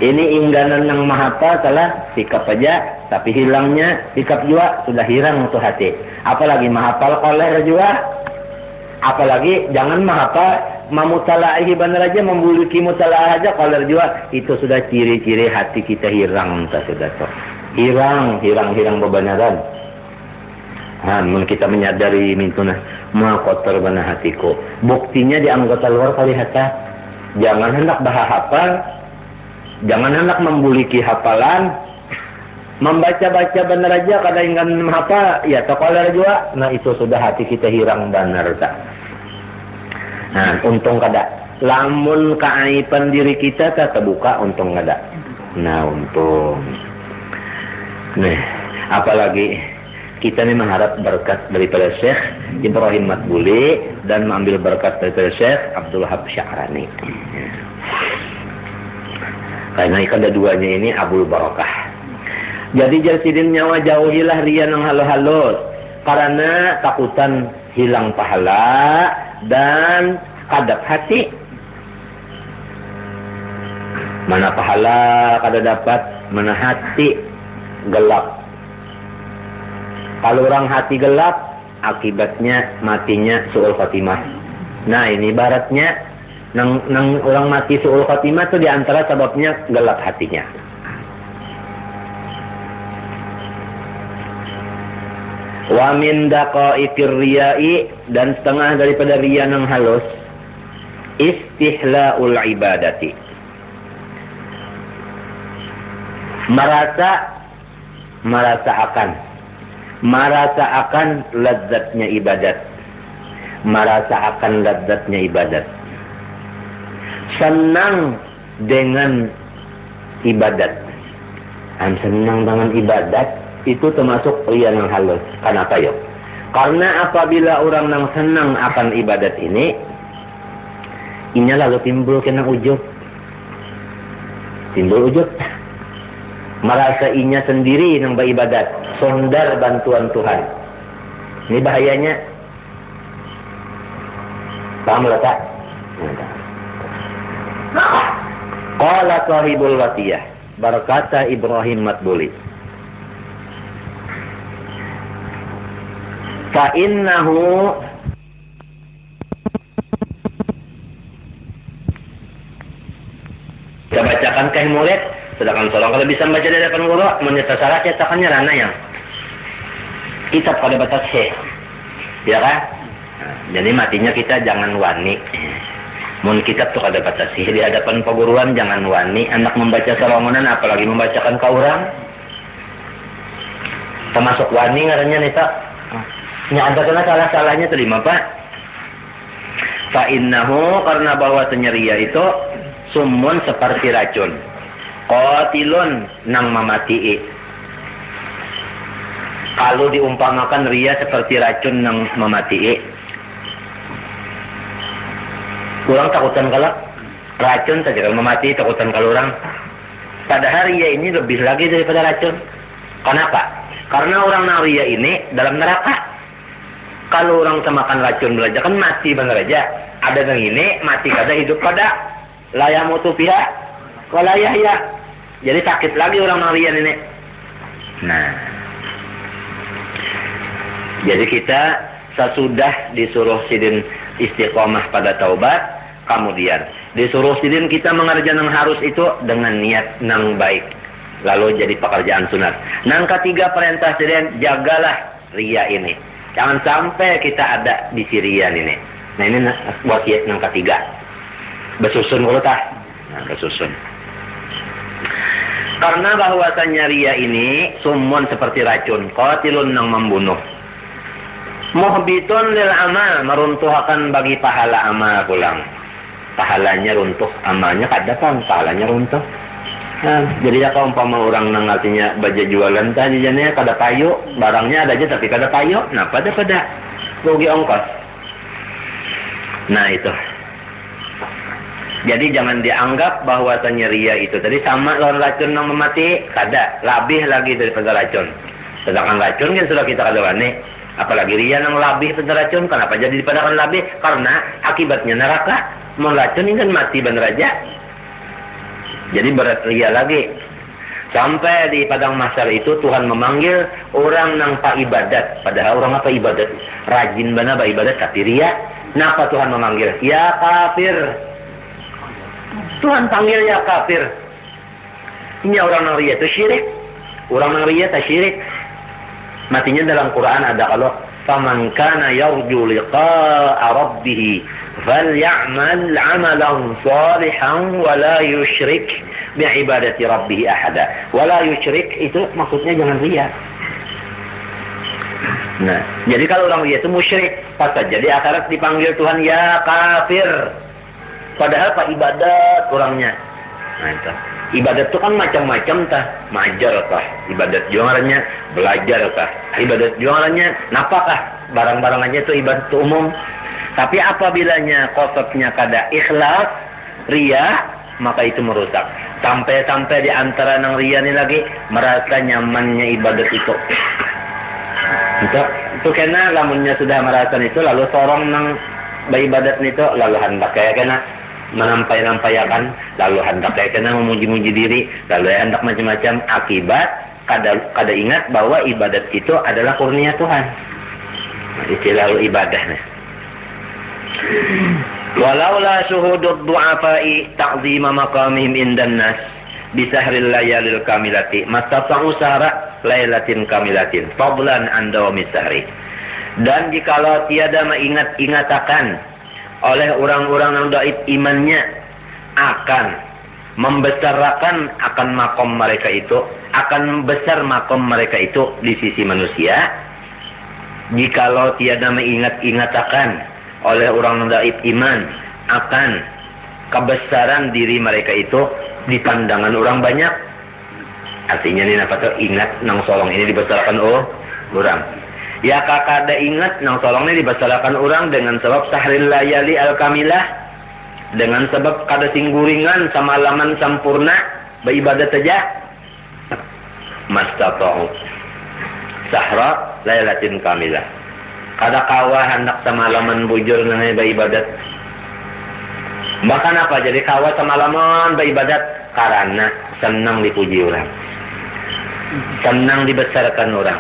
Ini ingganan yang mahapa salah sikap aja, tapi hilangnya sikap juga sudah hilang untuk hati. Apalagi mahapal koler juga. Apalagi jangan mahapa mamutalahi benar aja, membuluki mutalah aja koler juga, itu sudah ciri-ciri hati kita hilang, sudah toh. Hilang kebenaran. Namun kita menyadari mintuna mau kotor bana hatiku. Buktinya di anggota luar kali hata. Jangan hendak bahahapal, jangan hendak membuliki hafalan, membaca-baca benar aja kada ingin menghafal, ya tokoler juga. Nah itu sudah hati kita hilang benar tak. Nah untung kada. Lamun keaiban diri kita tak terbuka, untung kada. Nah untung. Nah apalagi kita ini mengharap berkat daripada Syekh Ibrahim Matbuli dan mengambil berkat daripada Syekh Abdul Wahab Sya'rani. Karena ikan duanya ini Abul Barakah. Jadi jasidin nyawa jauhilah riya nang halus-halus, karena takutan hilang pahala dan kadap hati. Mana pahala kada dapat, mana hati gelap. Kalau orang hati gelap, akibatnya matinya su'ul khatimah. Nah ini ibaratnya nang orang mati su'ul khatimah itu diantara sebabnya gelap hatinya. Wa min daqaiqir riya'i, dan setengah daripada riya nang halus, istihlaul ibadati, merasa akan lezatnya ibadat, senang dengan ibadat. Senang dengan ibadat itu termasuk riya yang halus. Kenapa yuk? Karena apabila orang yang senang akan ibadat ini, inya lalu timbul kena ujub. Merasa inya sendiri yang beribadat, sondar bantuan Tuhan. Ini bahayanya. Paham tak? Qala sahibul wasiyah, berkata Ibrahim Matbuli, fa innahu kita bacakan ke murid, sedangkan seorang kalau bisa baca dari depan guru, menyerta salah cetakannya rana yang kitab pada batas ya kan? Nah, jadi matinya kita jangan wani. Mun kitab tuh ada batas di hadapan perguruan jangan wani, anak membaca serongonan apalagi membacakan ke orang. Termasuk wani ngarannya nita. Nya ada kena salah-salahnya terima Pak. Fa innahu, karena bahwasanya riya itu sumun seperti racun, qatilun nang memati. Kalau diumpamakan riya seperti racun nang memati, kurang takutan kalau racun saja kalau memati, takutan kalau orang. Padahal riya ini lebih lagi daripada racun. Kenapa? Karena orang nang riya ini dalam neraka. Kalau orang semakan racun belajar kan mati benar aja. Ada yang ini mati kada, hidup kada. La yamutu fiha wa la yahya. Jadi sakit lagi orang narian ini. Nah, jadi kita sesudah disuruh sidin istiqomah pada taubat, kemudian disuruh sidin kita mengerjakan yang harus itu dengan niat yang baik, lalu jadi pekerjaan sunat. Nang ketiga perintah sidin, jagalah riya ini. Jangan sampai kita ada di sirian ini. Nah ini wasiat yang ketiga. Besusun kalau tah. Nah, besusun. Karena bahwasannya riya ini sumun seperti racun, qatilun yang membunuh. Muhbitun lil amal, meruntuhkan bagi pahala amal pulang. Pahalanya runtuh, amalnya kadapan, pahalanya runtuh. Nah, jadi ya kalau umpama orang nang artinya baja jualan tadi jadinya kada payu, barangnya ada aja tapi kada payu, nah pada rugi ongkos. Nah itu. Jadi jangan dianggap bahwasanya riya itu tadi sama lawan racun yang memati, kada, lebih lagi daripada racun. Sedangkan racun kan sudah kita kada wani, apalagi riya yang lebih daripada racun. Kenapa jadi dipadakan lebih? Karena akibatnya neraka. Mau racun ini kan mati benar aja. Jadi berat riya lagi. Sampai di padang mahsyar itu Tuhan memanggil orang nang pa ibadat. Padahal orang apa ibadat? Rajin bana ba ibadat tapi riya. Kenapa Tuhan memanggil? Ya kafir. Tuhan panggil ya kafir. Ini orang nang riya itu syirik. Orang nang riya itu syirik. Matinya dalam Quran ada kalau faman kana yarju liqa'a rabbih فَلْيَعْمَلْ عَمَلًا صَالِحًا وَلَا يُشْرِكْ بِعِبَادَةِ رَبِّهِ أَحَدًا. وَلَا يُشْرِكْ itu maksudnya jangan riya. Nah, jadi kalau orang riya itu musyrik, pas jadi akhirat dipanggil Tuhan ya kafir. Padahal pak ibadat orangnya. Nah, itu. Ibadat itu kan macam-macam tah. Majar tah. Ibadat jualannya belajar tah. Ibadat jualannya napakah? Barang-barangannya itu ibadat umum. Tapi apabilanya qasatnya kada ikhlas, riya, maka itu merusak. Sampai-sampai di antara nang riya ini lagi merasa nyamannya ibadat itu. Itu kena lamunnya sudah merasa itu lalu sorong nang beribadat itu lalu hendak kayak kena menampai-nampayakan, lalu hendak kayak kena memuji-muji diri, lalu hendak macam-macam, akibat kada ingat bahwa ibadat itu adalah kurnia Tuhan. Nah, istilah ibadahnya. Walaula syuhudud du'afai ta'zima maqamihim indan nas bisahril layalil kamilati mastata'u sahra lailatin kamilatin fadlan an dawami sahri. Dan jikalau tiada mengingat-ingatakan oleh orang-orang yang dhaif imannya akan membesarkan akan makom mereka itu, akan besar makom mereka itu di sisi manusia jikalau tiada mengingat-ingatakan oleh orang dhaif iman akan kebesaran diri mereka itu di pandangan orang banyak. Artinya ini apa tuh, ingat nang solong ini dibesarkan orang. Ya kakak ada ingat nang solong ini dibesarkan orang dengan sebab sahril layali al-kamilah, dengan sebab kada singguringan samalaman sampurna beribadat saja. Mastata'u sahra laylatin kamilah, kada kawah hendak samalaman bujur nang beribadat. Bahkan apa, jadi kawah samalaman beribadat karena senang dipuji orang, senang dibesarkan orang.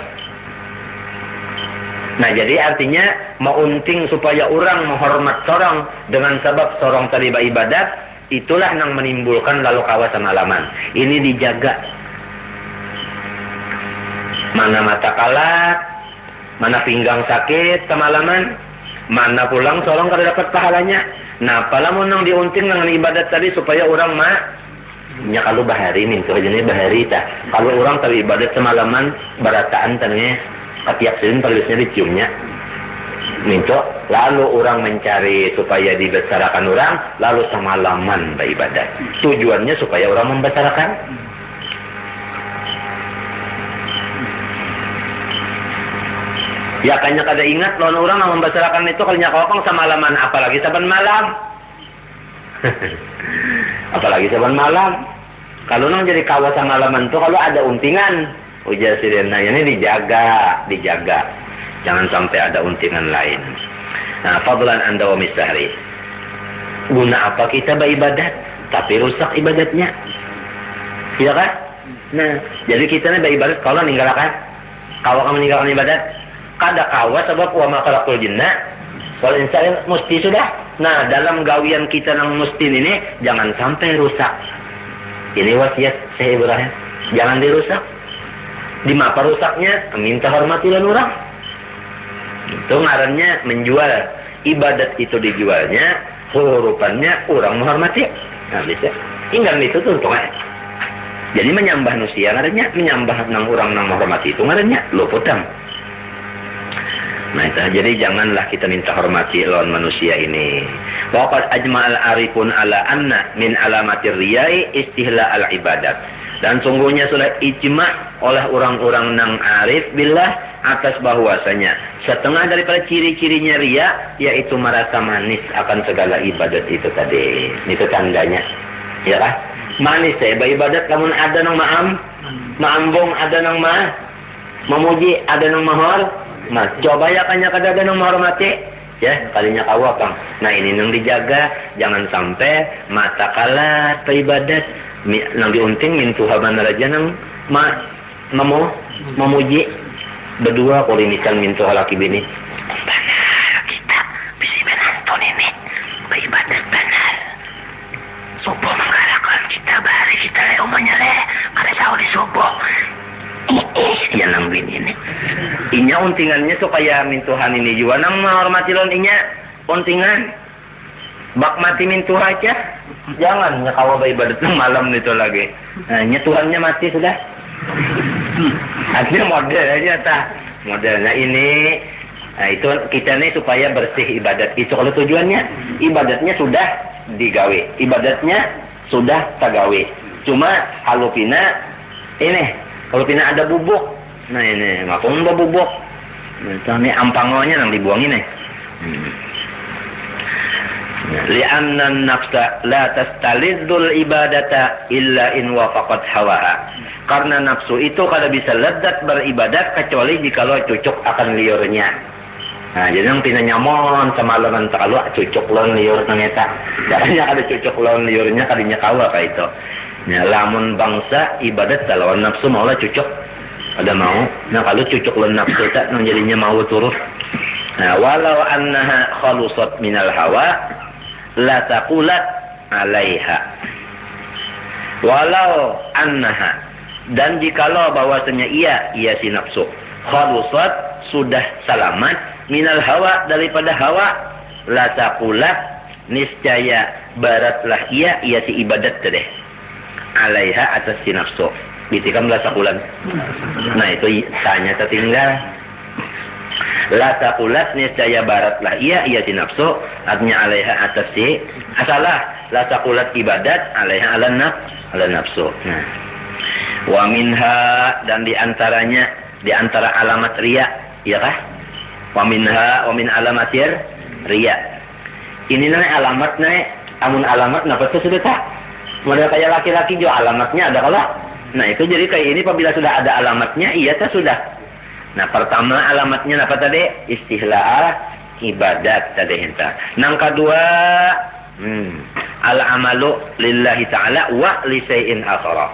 Nah jadi artinya maunting supaya orang menghormat sorong dengan sebab sorong tadi beribadat, itulah yang menimbulkan lalu kawah semalaman. Ini dijaga. Mana mata kalat, mana pinggang sakit semalaman, mana pulang sorong kada dapat pahalanya. Nah palamun nang diunting dengan ibadat tadi supaya orang nya kalau bahari mintu aja nih bahari ta. Kalau orang tadi ibadat semalaman barataan tanya ketiak silin palisnya diciumnya mintu, lalu orang mencari supaya dibesarkan orang, lalu semalaman beribadat. Tujuannya supaya orang membesarkan. Ya kayaknya kada ingat lawan orang yang membesarkan itu kalau nyakopang semalaman, apalagi saban malam. Apalagi saban malam. Kalau nang jadi kawah semalaman tuh kalau ada untingan, ujar sirena ini dijaga. Jangan sampai ada untingan lain. Nah, fadlan anda wa misahri. Guna apa kita beribadat tapi rusak ibadatnya? Iya kan? Nah, jadi kita nih beribadat kalau ninggalkan, kalau kamu meninggalkan ibadat, kada kawa sebab wa ma khalaqul jinna wal insa mesti sudah. Nah, dalam gawian kita nang mesti ini jangan sampai rusak. Ini wasiat Syekh Ibrahim, jangan dirusak. Di mapa rusaknya, minta hormatilah orang. Itu ngarannya menjual. Ibadat itu dijualnya, hurufannya orang menghormati. Nah, bisa. Tinggal itu tuh, jadi menyembah manusia ngarannya, menyembah nang orang nang menghormati itu ngarannya luputang. Nah itu, jadi janganlah kita minta hormati lawan manusia ini. Waqad ajma'al arifun ala anna min alamatir riyai istihla al ibadat. Dan sungguhnya sudah ijma oleh orang-orang nang arif billah atas bahwasanya setengah daripada ciri-cirinya riya yaitu merasa manis akan segala ibadat itu tadi. Itu tandanya. Ya kan? Manis ibadat namun ada nang maambong, ada nang memuji, ada nang mahor. Nah, coba ya kanya kada ada nang menghormati, ya kalinya kawa kang. Nah ini nang dijaga, jangan sampai mata kalat ibadat, nang diunting min tuhaban raja nang memuji berdua kulinikan min tuhalaki bini. Benar kita bisa menonton ini beribadat benar. Subuh menggalakan kita bahari kita umanya kada jauh di subuh. Yan ang ini. Inya untingannya supaya mintuhan ini juga nang menghormati lon inya untingan. Bak mati mintuh aja. Jangan nyakawa ibadat ng malam nito lagi. Nah, Tuhannya mati sudah. Artinya model aja ta. Modelnya ini. Nah, itu kita nih supaya bersih ibadat. Itu kalau tujuannya ibadatnya sudah digawe. Ibadatnya sudah tagawe. Cuma halupina ini kalau pina ada bubuk, nah ini, makanya ada bubuk. Nah, ini ampangonya yang dibuangin nih. Li'anna nafsa la tastalidzul ibadata illa in wafaqat hawaha. Karena nafsu itu kada bisa ledat beribadat kecuali jikalau cocok akan liurnya. Nah, jadi yang pina nyamon semalaman terlalu cocok lawan liur nangeta. Jangannya ada cocok lawan liurnya kadinya kawa kayak itu. Ya, lamun bangsa ibadat lawan nafsu maulah cocok ada mau. Nah kalau cocok lawan nafsu tak jadinya mau turun. Nah walau annaha khalusat minal hawa la taqulat alaiha. Walau annaha, dan jikalau bahwasanya ia si nafsu khalusat sudah selamat minal hawa daripada hawa, la taqulat niscaya baratlah ia si ibadat teh alaiha atas si nafsu. Bitikam la sakulat. Nah itu tanya tertinggal. La sakulat niscaya baratlah ia ti nafsu artinya alaiha atas si asalah la sakulat ibadat alaiha ala nafsu. Nah wa minha dan diantaranya diantara alamat riya, iya kah? Wa minha wa min alamatir riya. Ini alamatnya amun alamat napa itu sudah tak? Model kayak laki-laki juga alamatnya ada kalau. Nah itu jadi kayak ini apabila sudah ada alamatnya iya tak sudah. Nah pertama alamatnya apa tadi? Istihlal ibadat tadi henta. Nang kedua al-amalu lillahi ta'ala wa li syai'in akhara.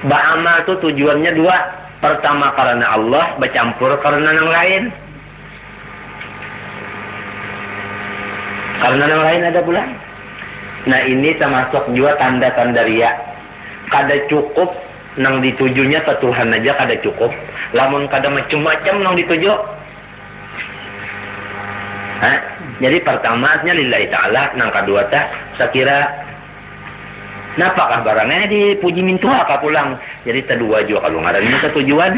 Ba'amal itu tujuannya dua. Pertama karena Allah, bercampur karena yang lain. Karena yang lain ada pula. Nah ini termasuk juga tanda-tanda riya. Kada cukup nang ditujunya ke Tuhan aja kada cukup. Lamun kada macam-macam nang dituju. Jadi pertamanya lillahi ta'ala, nang kedua tah sekira napakah barangnya dipuji mintua ka pulang. Jadi kedua juga kalau ngarannya ketujuan.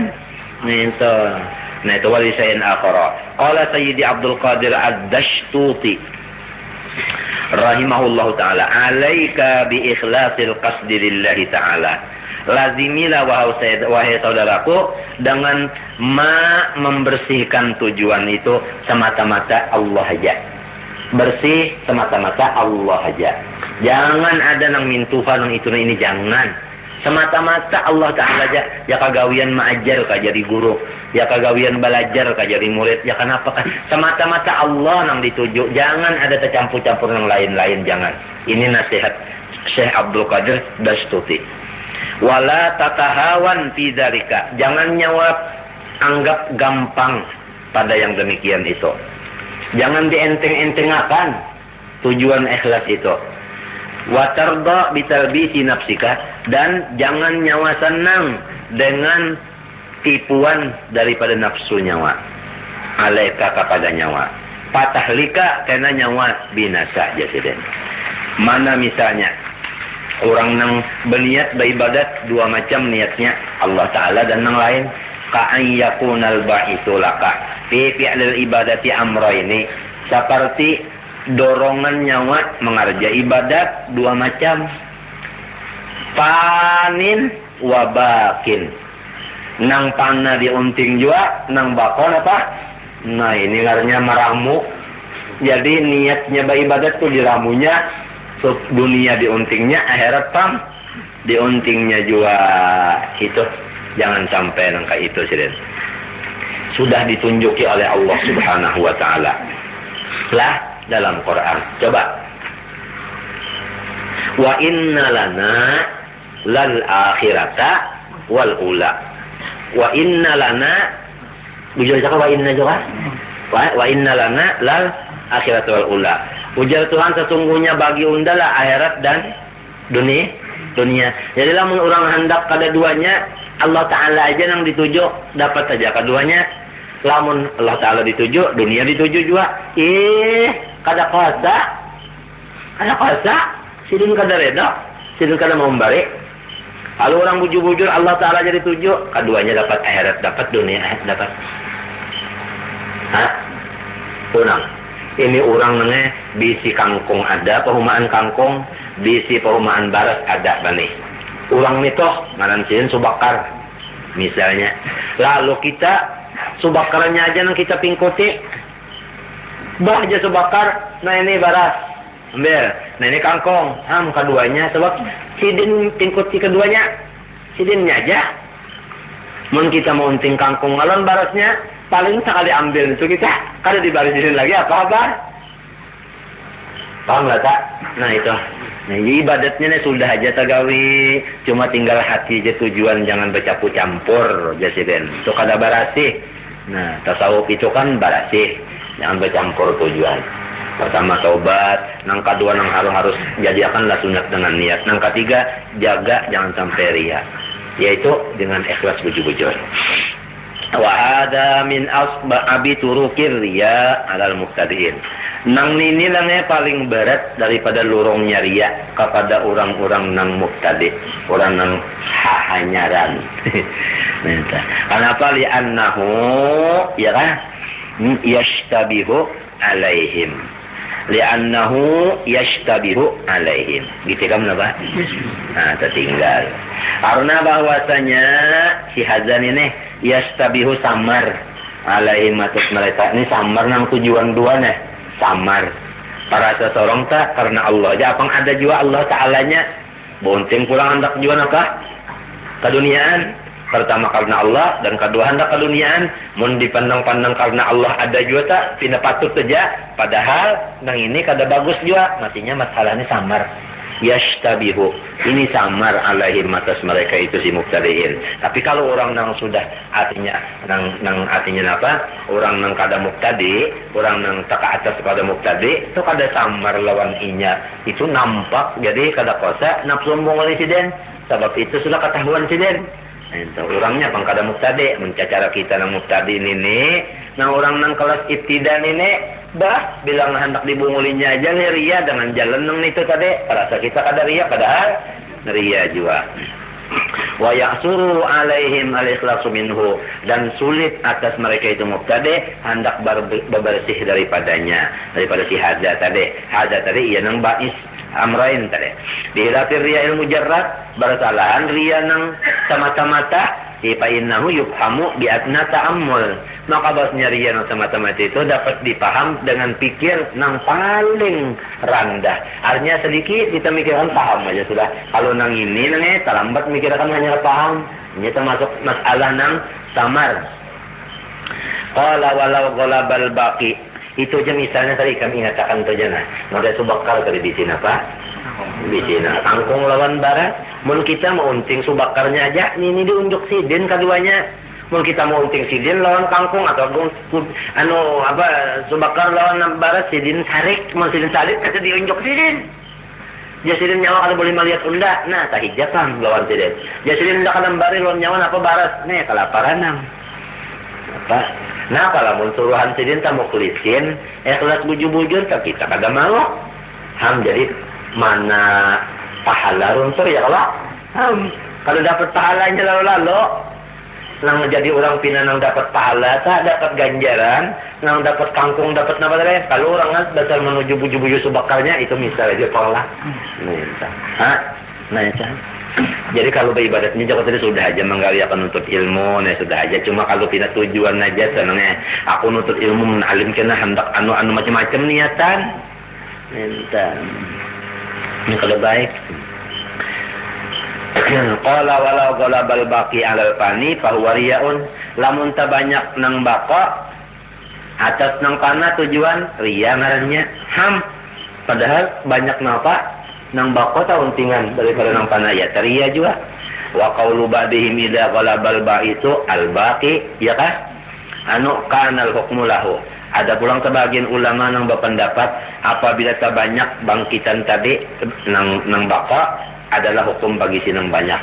Nah itu wali sayin akhara. Qala Sayyidi Abdul Qadir Ad-Dashtuti rahimahullahu ta'ala, alaika bi ikhlasil qasdi lillahi ta'ala. Lazimilah wahai saudaraku dengan membersihkan tujuan itu semata-mata Allah aja. Bersih semata-mata Allah aja. Jangan ada nang mintuha nang itu nang ini, jangan. Semata-mata Allah Ta'ala aja. Ya kagawian maajar ka jadi guru, ya kagawian belajar ka jadi murid, ya kenapa kan semata-mata Allah nang dituju. Jangan ada tercampur-campur yang lain-lain, jangan. Ini nasihat Syekh Abdul Qadir Dashtuti. Wala tatahawan fi dzalika. Jangan anggap gampang pada yang demikian itu. Jangan dienteng-entengakan tujuan ikhlas itu. Wa tarda bi talbisi nafsika, dan jangan nyawa senang dengan tipuan daripada nafsu nyawa. Alaika kepada nyawa. Patahlika karena nyawa binasa jasiden. Mana misalnya orang nang berniat beribadat dua macam niatnya Allah Ta'ala dan yang lain. Ka'an yakunal ba'itu laka fi fi'lil ibadati amraini. Seperti dorongan nyawa mengerja ibadat dua macam. Panin wabakin. Nang panah diunting juga, nang bakon apa? Nah ini ngaranya meramu. Jadi niatnya beribadat tuh diramunya, dunia diuntingnya, akhirat pam diuntingnya juga itu. Jangan sampai nangka itu sih. Sudah ditunjuki oleh Allah Subhanahu wa Ta'ala lah dalam Quran. Coba. Wa inna lana lal akhirata wal ula. Wa inna lana bujur cakap wa inna juga. Wa inna lana lal akhirata wal ula. Ujar Tuhan sesungguhnya bagi undalah akhirat dan dunia. Jadi lamun orang hendak kada duanya, Allah Ta'ala aja yang dituju dapat saja keduanya. Lamun Allah Ta'ala dituju, dunia dituju juga. Kada kuasa, sidin kada reda, sidin kada mau membalik. Kalau orang bujur-bujur Allah Ta'ala jadi tuju, keduanya dapat akhirat, dapat dunia, dapat. Unang. Ini orangnya bisi kangkung ada, perumahan kangkung, bisi perumahan barat ada bani. Orang itu ngaransin subakar misalnya. Lalu kita subakarnya aja nang kita pingkuti. Bah aja subakar, nah ini baras. Ambil, nah ini kangkung. Keduanya sebab sidin pingkuti keduanya. Sidinnya aja. Mun kita mau unting kangkung ngalon barasnya, paling sekali ambil itu kita. Kada dibarisin lagi apa kabar? Paham nggak tak? Nah itu. Nah ibadatnya sudah aja tagawi, cuma tinggal hati aja tujuan, jangan bercampur-campur jasiden. Itu kada barasih. Nah tasawuf itu kan barasih, jangan bercampur tujuan. Pertama taubat, nang kedua nang harus jadikanlah sunat dengan niat. Nang ketiga jaga jangan sampai ria, yaitu dengan ikhlas bujur-bujur. Wa ada min asba'abi turukir riya alal muqtadiin. Nang nini lang paling berat daripada lurungnya riya kepada orang-orang nang muqtadi, orang nang hahanyaran. Kenapa? Li'annahu ya kan yashtabihu alaihim. Li'annahu yashtabihu alaihim. Gitu kan apa? Nah, tertinggal. Karena bahwasanya si Hazan ini yashtabihu samar alaihim atas mereka. Ini samar nang tujuan dua nih. Samar. Para seseorang tak karena Allah aja apang ada juga Allah Ta'alanya. Bonceng pulang hendak juga apa? Keduniaan. Pertama karena Allah dan kedua hendak keduniaan. Mun dipandang-pandang karena Allah ada juga tak tidak patut saja. Padahal nang ini kada bagus juga. Matinya masalahnya samar. Yashtabihu. Ini samar alaihim atas mereka itu si muqtadiin. Tapi kalau orang nang sudah artinya nang artinya apa? Orang nang kada muqtadi, orang nang tak atas pada muqtadi itu kada samar lawan inya. Itu nampak jadi kada kosa nafsu sombong oleh siden. Sebab itu sudah ketahuan siden. Itu orangnya pang kada muqtadi, mencacara kita nang muqtadi ini, nang orang nang kelas ibtidan ini bah bilang hendak dibungulinya aja nih ria dengan jalan nang itu tadi. Rasa kita kada ria padahal ria juga. Wa ya'suru alaihim al-ikhlasu minhu, dan sulit atas mereka itu muqtadi hendak bersih daripadanya, daripada si hadza tadi. Hadza tadi ia nang bais amrain tadi. Dihilafir riya ilmu mujarrad bersalahan riya nang semata-mata fa innahu yufhamu bi adna ta'ammul. Maka bahasanya riya nang semata-mata itu dapat dipaham dengan pikir nang paling rendah. Artinya sedikit kita mikirkan paham aja sudah. Kalau nang ini nang terlambat mikirkan hanya paham. Ini termasuk masalah nang samar. Qala walau ghalabal baqi. Itu aja misalnya tadi kami ingatkan saja nah. Ada subakar tadi di sini apa? Di sini. Kangkung lawan barat. Mun kita mau unting subakarnya aja, ini diunjuk sidin keduanya. Mun kita mau unting sidin lawan kangkung atau subakar lawan barat sidin sarik, mun sidin sarik kata diunjuk sidin. Ya sidin nyawa kalau boleh melihat unda, nah tahijatan lawan sidin. Ya sidin unda kalau bari lawan nyawa apa barat, nih kalaparanam. Apa? Nah kalau mun suruhan sidin tamu kulisin, kelas bujur-bujur tak kita kada mau. Jadi mana pahala runsur ya kalau dapat pahalanya lalu nang jadi orang pina nang dapat pahala tak dapat ganjaran nang dapat kangkung dapat apa tadi kalau orang dasar menuju buju-buju subakarnya itu misal aja pola jadi kalau beribadatnya juga tadi sudah aja menggaliakan untuk ilmu nah sudah aja cuma kalau tidak tujuan aja senangnya aku nutut ilmu menalim kena hendak anu macam-macam niatan ini kalau baik. Qala walau ghalabal baqi 'alal fani fa huwa riyaun. Lamun ta banyak nang baqa atas nang kana tujuan riya ngarannya ham. Padahal banyak napa nang baqa ta untingan daripada nang pana ya riya juga. Wa qaulu ba'dihim idza ghalabal ba'itu al baqi ya kah? Anu kana al hukmu lahu. Ada pulang sebagian ulama yang berpendapat apabila banyak bangkitan tadi nang baqa adalah hukum bagi sinang banyak.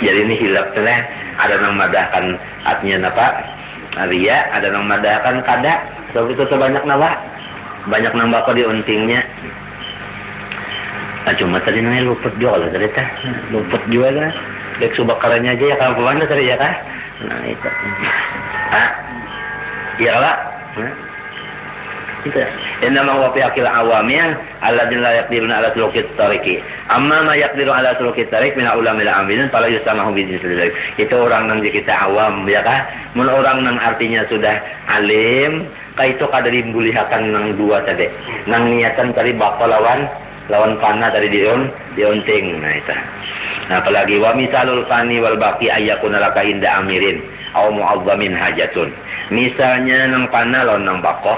Jadi ini hilaf teh ada nang madahkan artinya apa? Riya, ada nang madahkan kada. So itu sebanyak nawa. Banyak nang baqa di untingnya. Nah, cuma tadi nang luput juga lah tadi teh. Luput juga lah. Dek subakarannya aja ya kalau kemana tadi ya kah? Nah itu. Ya lah. Itu. Innama huwa fi aqil awamiyah alladzina la yaqdiruna ala sulukit tariqi. Amma ma yaqdiru ala sulukit tariq min ulamil amilin fala yusamahu bi dzalik. Itu orang nang kita awam ya kah? Mun orang nang artinya sudah alim, itu kada dimbulihakan nang dua tadi. Nang niatan tadi bakal lawan panah tadi diunting. Nah itu. Nah apalagi wa misalul fani wal baqi ayyakuna laka inda amirin aw mu'azzamin hajatun. Misalnya nang panah lawan nang bakoh,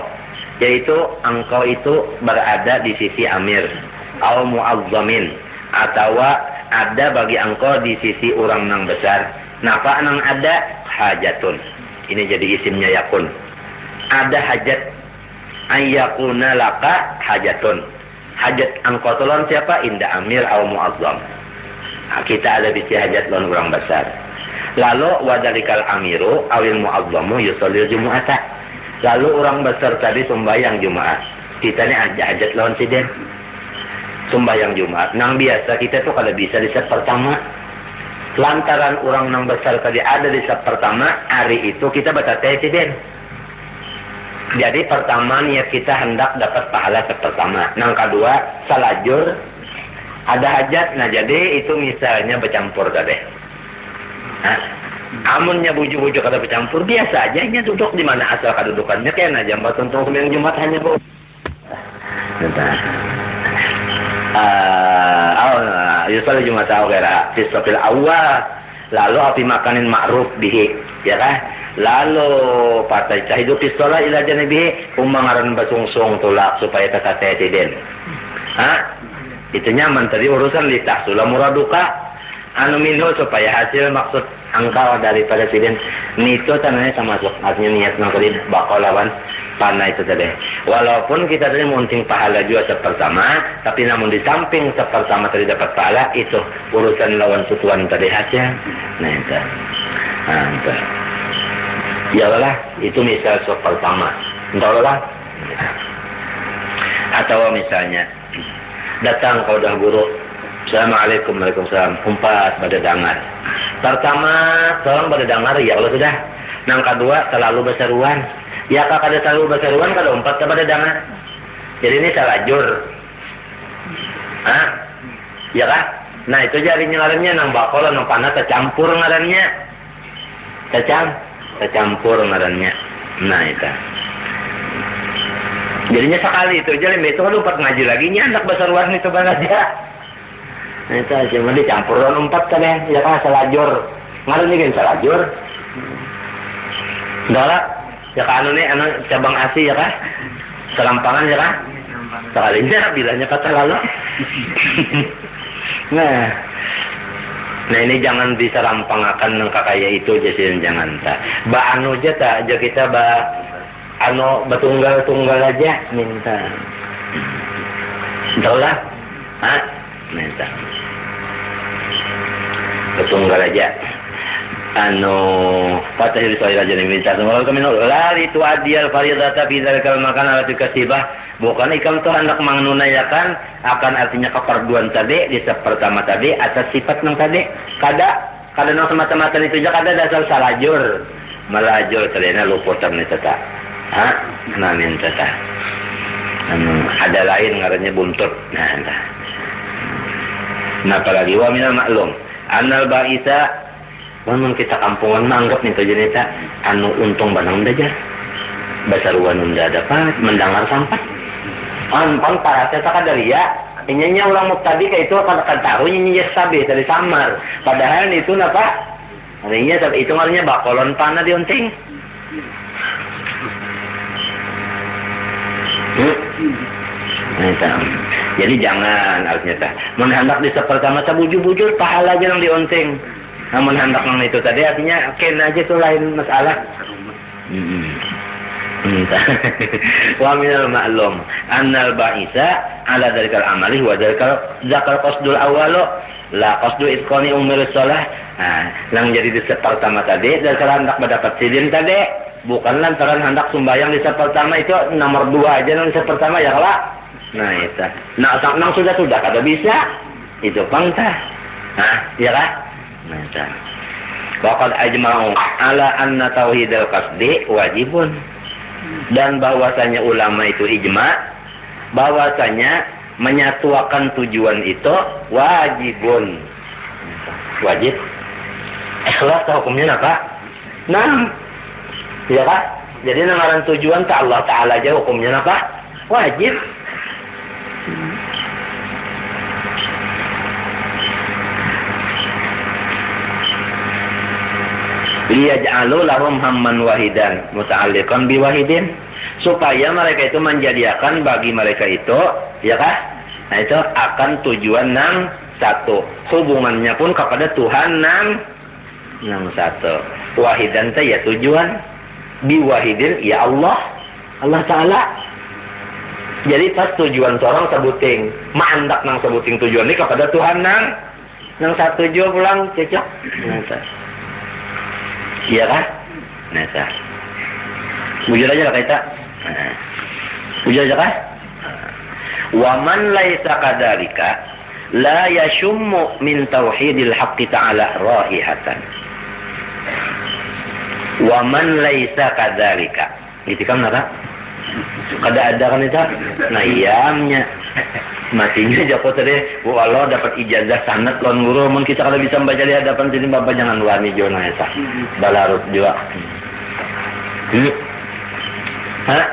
yaitu engkau itu berada di sisi amir, au mu'azzamin, atau ada bagi engkau di sisi orang nang besar. Napa nang ada hajatun. Ini jadi isimnya yakun. Ada hajat, ayyakuna laka hajatun. Hajat engkau tolong siapa? Inda amir au mu'azzam. Kita ada di sisi hajat lawan orang besar. Lalu wadalikal amiru awil mu'azzamu yusallil jumu'ata. Lalu orang besar tadi sembahyang Jumat. Kita ini hajat lawan siden. Sembahyang Jumat. Nang biasa kita tuh kalau bisa di set pertama. Lantaran orang nang besar tadi ada di set pertama, hari itu kita baca siden. Jadi pertama niat kita hendak dapat pahala set pertama. Nang kedua salajur ada hajat. Nah jadi itu misalnya bercampur tadi. Nah, amunnya bujuk-bujuk ada bercampur biasa aja nya duduk di mana asal kedudukannya kayak aja mbak untuk sembahyang Jumat hanya bu. Yusol Jumat tahu kira fisopil awal lalu api makanin ma'ruf bihi ya kan lalu partai cahidu pistola ila janibihi umangaran basungsung tulak supaya tetap teden. Itu nyaman tadi urusan litah sulah muraduka anu minhu supaya hasil maksud angkau daripada siden nito tanahnya sama masuk artinya niat tadi bakal lawan panah itu tadi walaupun kita tadi munting pahala juga sepertama tapi namun di samping sepertama tadi dapat pahala itu urusan lawan sutuan tadi hasil nah itu ya lah itu misal sepertama entah lah atau misalnya datang kau dah guru Assalamualaikum, waalaikumsalam. Umpat pada dangar. Pertama, tolong pada dangar ya Allah sudah. Nang kedua, selalu berseruan. Ya kak ada selalu berseruan kalau umpat pada dangar. Jadi ini salajur. Ya kak? Nah itu jarinya ngarannya nang bakol, nang panah tercampur ngarannya. Tercampur ngarannya. Nah itu. Jadinya sekali itu aja, itu kan umpat ngaji lagi nya anak berseruan itu banget aja. Nah itu cuma dicampuran umpat kan ya kan salajur ngaruh nih kan salajur enggak ya kan anu cabang asi ya kan selampangan ya kan sekalinya bilangnya kata lalu nah ini jangan diserampangkan nang kakaya itu jadi jangan tak ba anu aja tak aja kita ba anu betunggal aja minta entahlah minta betunggal aja patah soal aja nih minta semua kami lari itu adial faridata bidal kalau makan alat kasibah bukan ikam tuh hendak menunaikan akan artinya keperduan tadi di pertama tadi atas sifat nang tadi kada nang semata-mata itu aja kada dasar salajur melajur terina luputan nih tata nah minta tata ada lain ngarannya buntut nah apalagi wa minal maklum anal ba'isa namun kita kampungan menganggap nih jenita anu untung banang dajar basaruan unda dapat mendengar sampai ampang para teta kadaria inyanya ulang muktadi kayak itu akan tahu nyinya sabi dari samar padahal itu napa artinya itu artinya bakolon panah diunting jadi jangan artinya menhendak di pertama bujur-bujur pahala aja yang dionting namun hendak nang itu tadi artinya ken aja itu lain masalah wa minal ma'lum annal ba'isa ala dalikal amali wa dalikal zakal qasdul awalo la qasdu itqani umur shalah yang jadi di pertama tadi dasar hendak mendapat sidin tadi bukan lantaran hendak sembahyang di pertama itu nomor 2 aja yang di pertama ya kalau nah itu nang sudah kada bisa itu pangtah ya kan nah itu waqad ajma'u ala anna tauhidal qasdi wajibun dan bahwasanya ulama itu ijma bahwasanya menyatuakan tujuan itu wajibun wajib ikhlas hukumnya apa nah ya kan jadi ngaran tujuan ke Allah Ta'ala aja hukumnya apa wajib liyaj'alu lahum hamman wahidan muta'alliqan biwahidin supaya mereka itu menjadikan bagi mereka itu ya kan nah itu akan tujuan nang satu hubungannya pun kepada Tuhan nang satu wahidan teh ya tujuan biwahidin ya Allah Ta'ala. Jadi pas tujuan seorang sebuting, mandak nang sebuting tujuan ini kepada Tuhan nang satu jua pulang cocok. Iya kan? Nah, sah. Bujur aja lah kita. Nah. Bujur aja kan? Wa man laisa kadzalika la yashummu min tauhidil haqqi ta'ala rahihatan. Wa man laisa kadzalika. Gitu kan nara? Kada ada kan itu? Nah, iyamnya. Matinya jago tadi, Allah dapat ijazah sanad lawan guru, mun kita kalau bisa membaca di hadapan sini Bapak jangan wani jona esa. Balarut juga. Hah?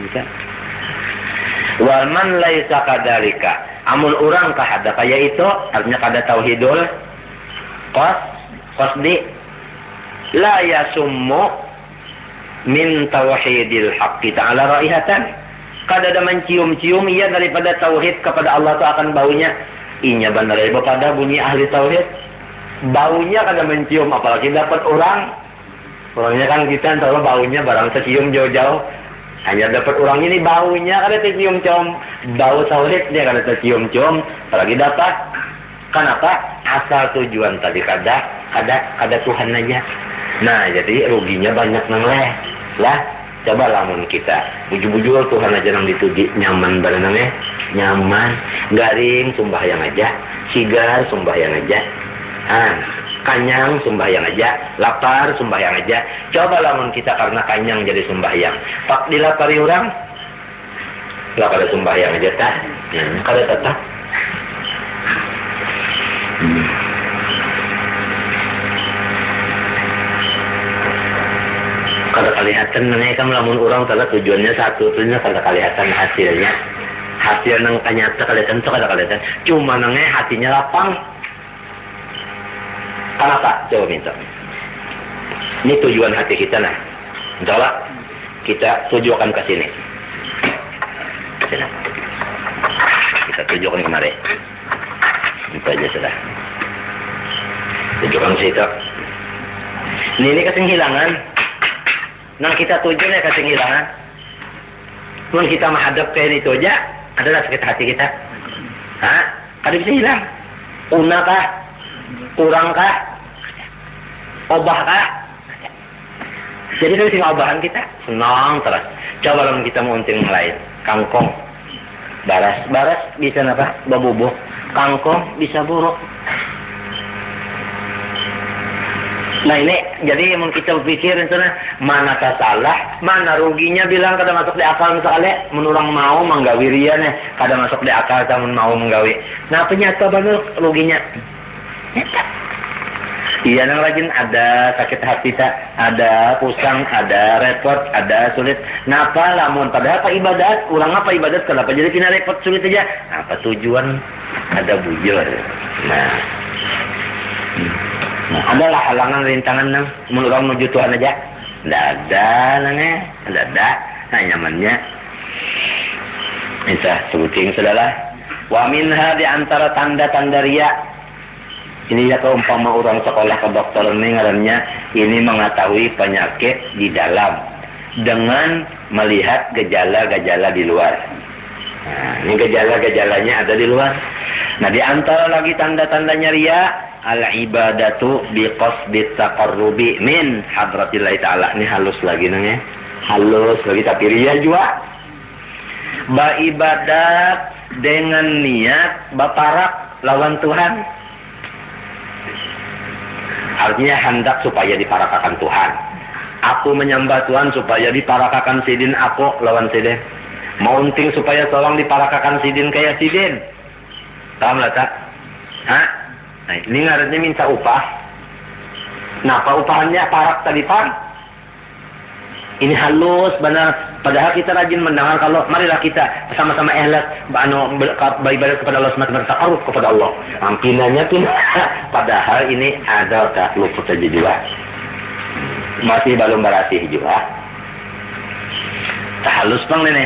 Bisa. Wal man laisa kadzalika. Amun urang kah ada kaya itu, artinya kada tauhidul qasdi la yasummu min tauhidil haqqi ta'ala raihatan. Kada ada mencium-cium ia daripada tauhid kepada Allah itu akan baunya. Inya benar ya pada bunyi ahli tauhid. Baunya kada mencium apalagi dapat orang. Orangnya kan kita antara baunya barang tercium jauh-jauh. Hanya dapat orang ini baunya kada tercium-cium. Bau tauhid dia kada tercium-cium. Apalagi dapat. Kenapa? Asal tujuan tadi kada Tuhan aja. Nah jadi ruginya banyak nang lah. Coba lamun kita bujur-bujur Tuhan aja nang dituji nyaman barenangnya nyaman garing sembahyang aja sigar sembahyang aja kanyang sembahyang aja lapar sembahyang aja. Coba lamun kita karena kanyang jadi sembahyang pak dilapari orang lah kada sembahyang aja tak kada tetap kada kelihatan nanya kan lamun orang kada tujuannya satu tujuannya kada kelihatan hasil nang kanyata kelihatan itu kada kelihatan cuma nangnya hatinya lapang. Kenapa? Coba minta ini tujuan hati kita nah insyaallah kita tujukan ke sini kita tujukan kemari itu aja sudah tujukan situ ini kehilangan. Nah kita tujuannya kehilangan. Mun kita menghadap ke ini itu aja adalah sakit hati kita. Kada bisa hilang. Una kah? Kurang kah? Obah kah? Jadi kalau tinggal obahan kita senang terus. Coba kalau kita mau unting lain, kangkong, baras bisa apa? Babubuh. Kangkong bisa buruk. Nah ini jadi mun kita berpikir mana salah, mana ruginya bilang kada masuk di akal misalnya menurang mau menggawi rian kada masuk di akal tamun mau menggawi. Nah ternyata banyak ruginya. Iya nang rajin ada sakit hati tak, ada pusang, ada repot, ada sulit. Napa lamun padahal apa ibadat, kurang apa ibadat kenapa jadi kena repot sulit aja? Apa tujuan ada bujur. Nah, adalah halangan rintangan nang menurut menuju Tuhan aja. Ada nangnya, ada. Nah nyamannya. Bisa sebutin saudara. Wa minha di antara tanda-tanda riya. Ini ya keumpama orang sekolah kedokteran ini ngarannya ini mengetahui penyakit di dalam dengan melihat gejala-gejala di luar. Nah, ini gejala-gejalanya ada di luar. Nah, di antara lagi tanda-tandanya riya al-ibadatu biqasdi taqarrubi min hadratillahi ta'ala. Ini halus lagi nanya. Halus lagi tapi riya juga. Beribadat dengan niat baparak lawan Tuhan. Artinya hendak supaya diparakakan Tuhan. Aku menyembah Tuhan supaya diparakakan sidin aku lawan sidin. Maunting supaya tolong diparakakan sidin kayak sidin. Paham lah tak? Nah, ini ngarannya minta upah. Napa upahannya parak tadi pan? Ini halus benar. Padahal kita rajin mendengar kalau marilah kita sama-sama ikhlas beribadah kepada Allah SWT bertakaruf kepada Allah. Ampinannya pun padahal ini ada tak luput saja juga. Masih belum berasih juga. Tak halus bang ini.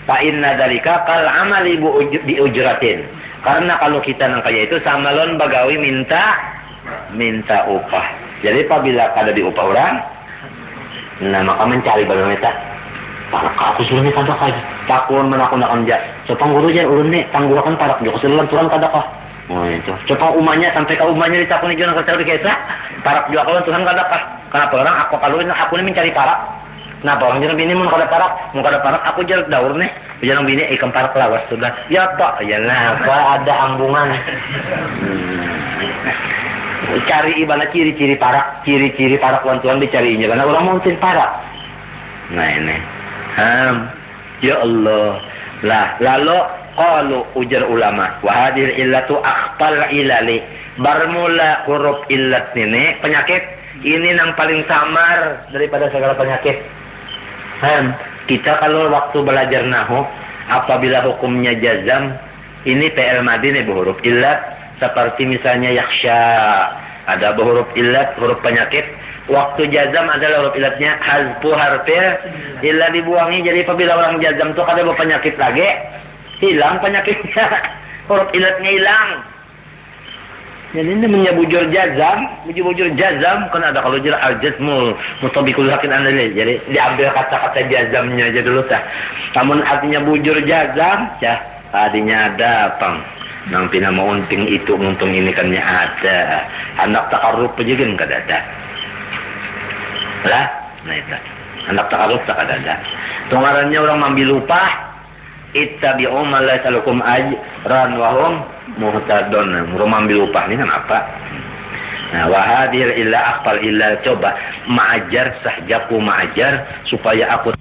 Fa inna dzalika kal amali bi ujratin. Karena kalau kita nang kaya itu sama lon bagawi minta upah. Jadi apabila ada diupah orang, nah maka mencari bagaimana tak. Parak aku suruh ni kada kah. Takun menakun-nakun jas. So pangguru jan ulun ni tanggurakan parak jo keseluruhan turun kada kah. Oh itu. Coba umanya sampai ke umanya ditakun ni jono kacau di kesa. Parak jo akalan Tuhan kada kah. Kenapa orang aku kalau aku ini mencari parak? Kenapa orang jalan bini mau kada parak, aku jalan daur nih. Jalan bini ikan parak lawas sudah. Ya tak, ya apa ada ambungan. Cari ibarat ciri-ciri parak tuan dicarinya karena orang mau mencari parak. Nah ini, ya Allah. Lah, lalu qalu ujar ulama, wa hadir illatu akhtal ilali. Bermula huruf illat ini penyakit. Ini yang paling samar daripada segala penyakit. Kita kalau waktu belajar nahu, apabila hukumnya jazam, ini fi'il madhi nih berhuruf illat, seperti misalnya yakhsha, ada berhuruf illat, huruf penyakit. Waktu jazam adalah huruf illatnya hazfu harfil illa dibuangi. Jadi apabila orang jazam tuh kada berpenyakit lagi, hilang penyakitnya, huruf illatnya hilang. Jadi ini namanya bujur jazam, kan ada kalau jelas al-jazmul mutabikul hakin anilih. Jadi diambil kata-kata jazamnya aja dulu tah. Namun artinya bujur jazam, ya artinya ada pang. Nang pina mau unting itu untung ini kan ada. Anak takarruf aja kan kada ada. Lah, nah itu. Anak takarruf tak ada. Tungarannya orang ambil upah. Ittabi'u ma la yasalukum ajran wa hum muhtadun. Rumah ambil upah ini kan apa? Nah, wa hadir illa aqbal illa coba ma'ajar sahjaku ma'ajar supaya aku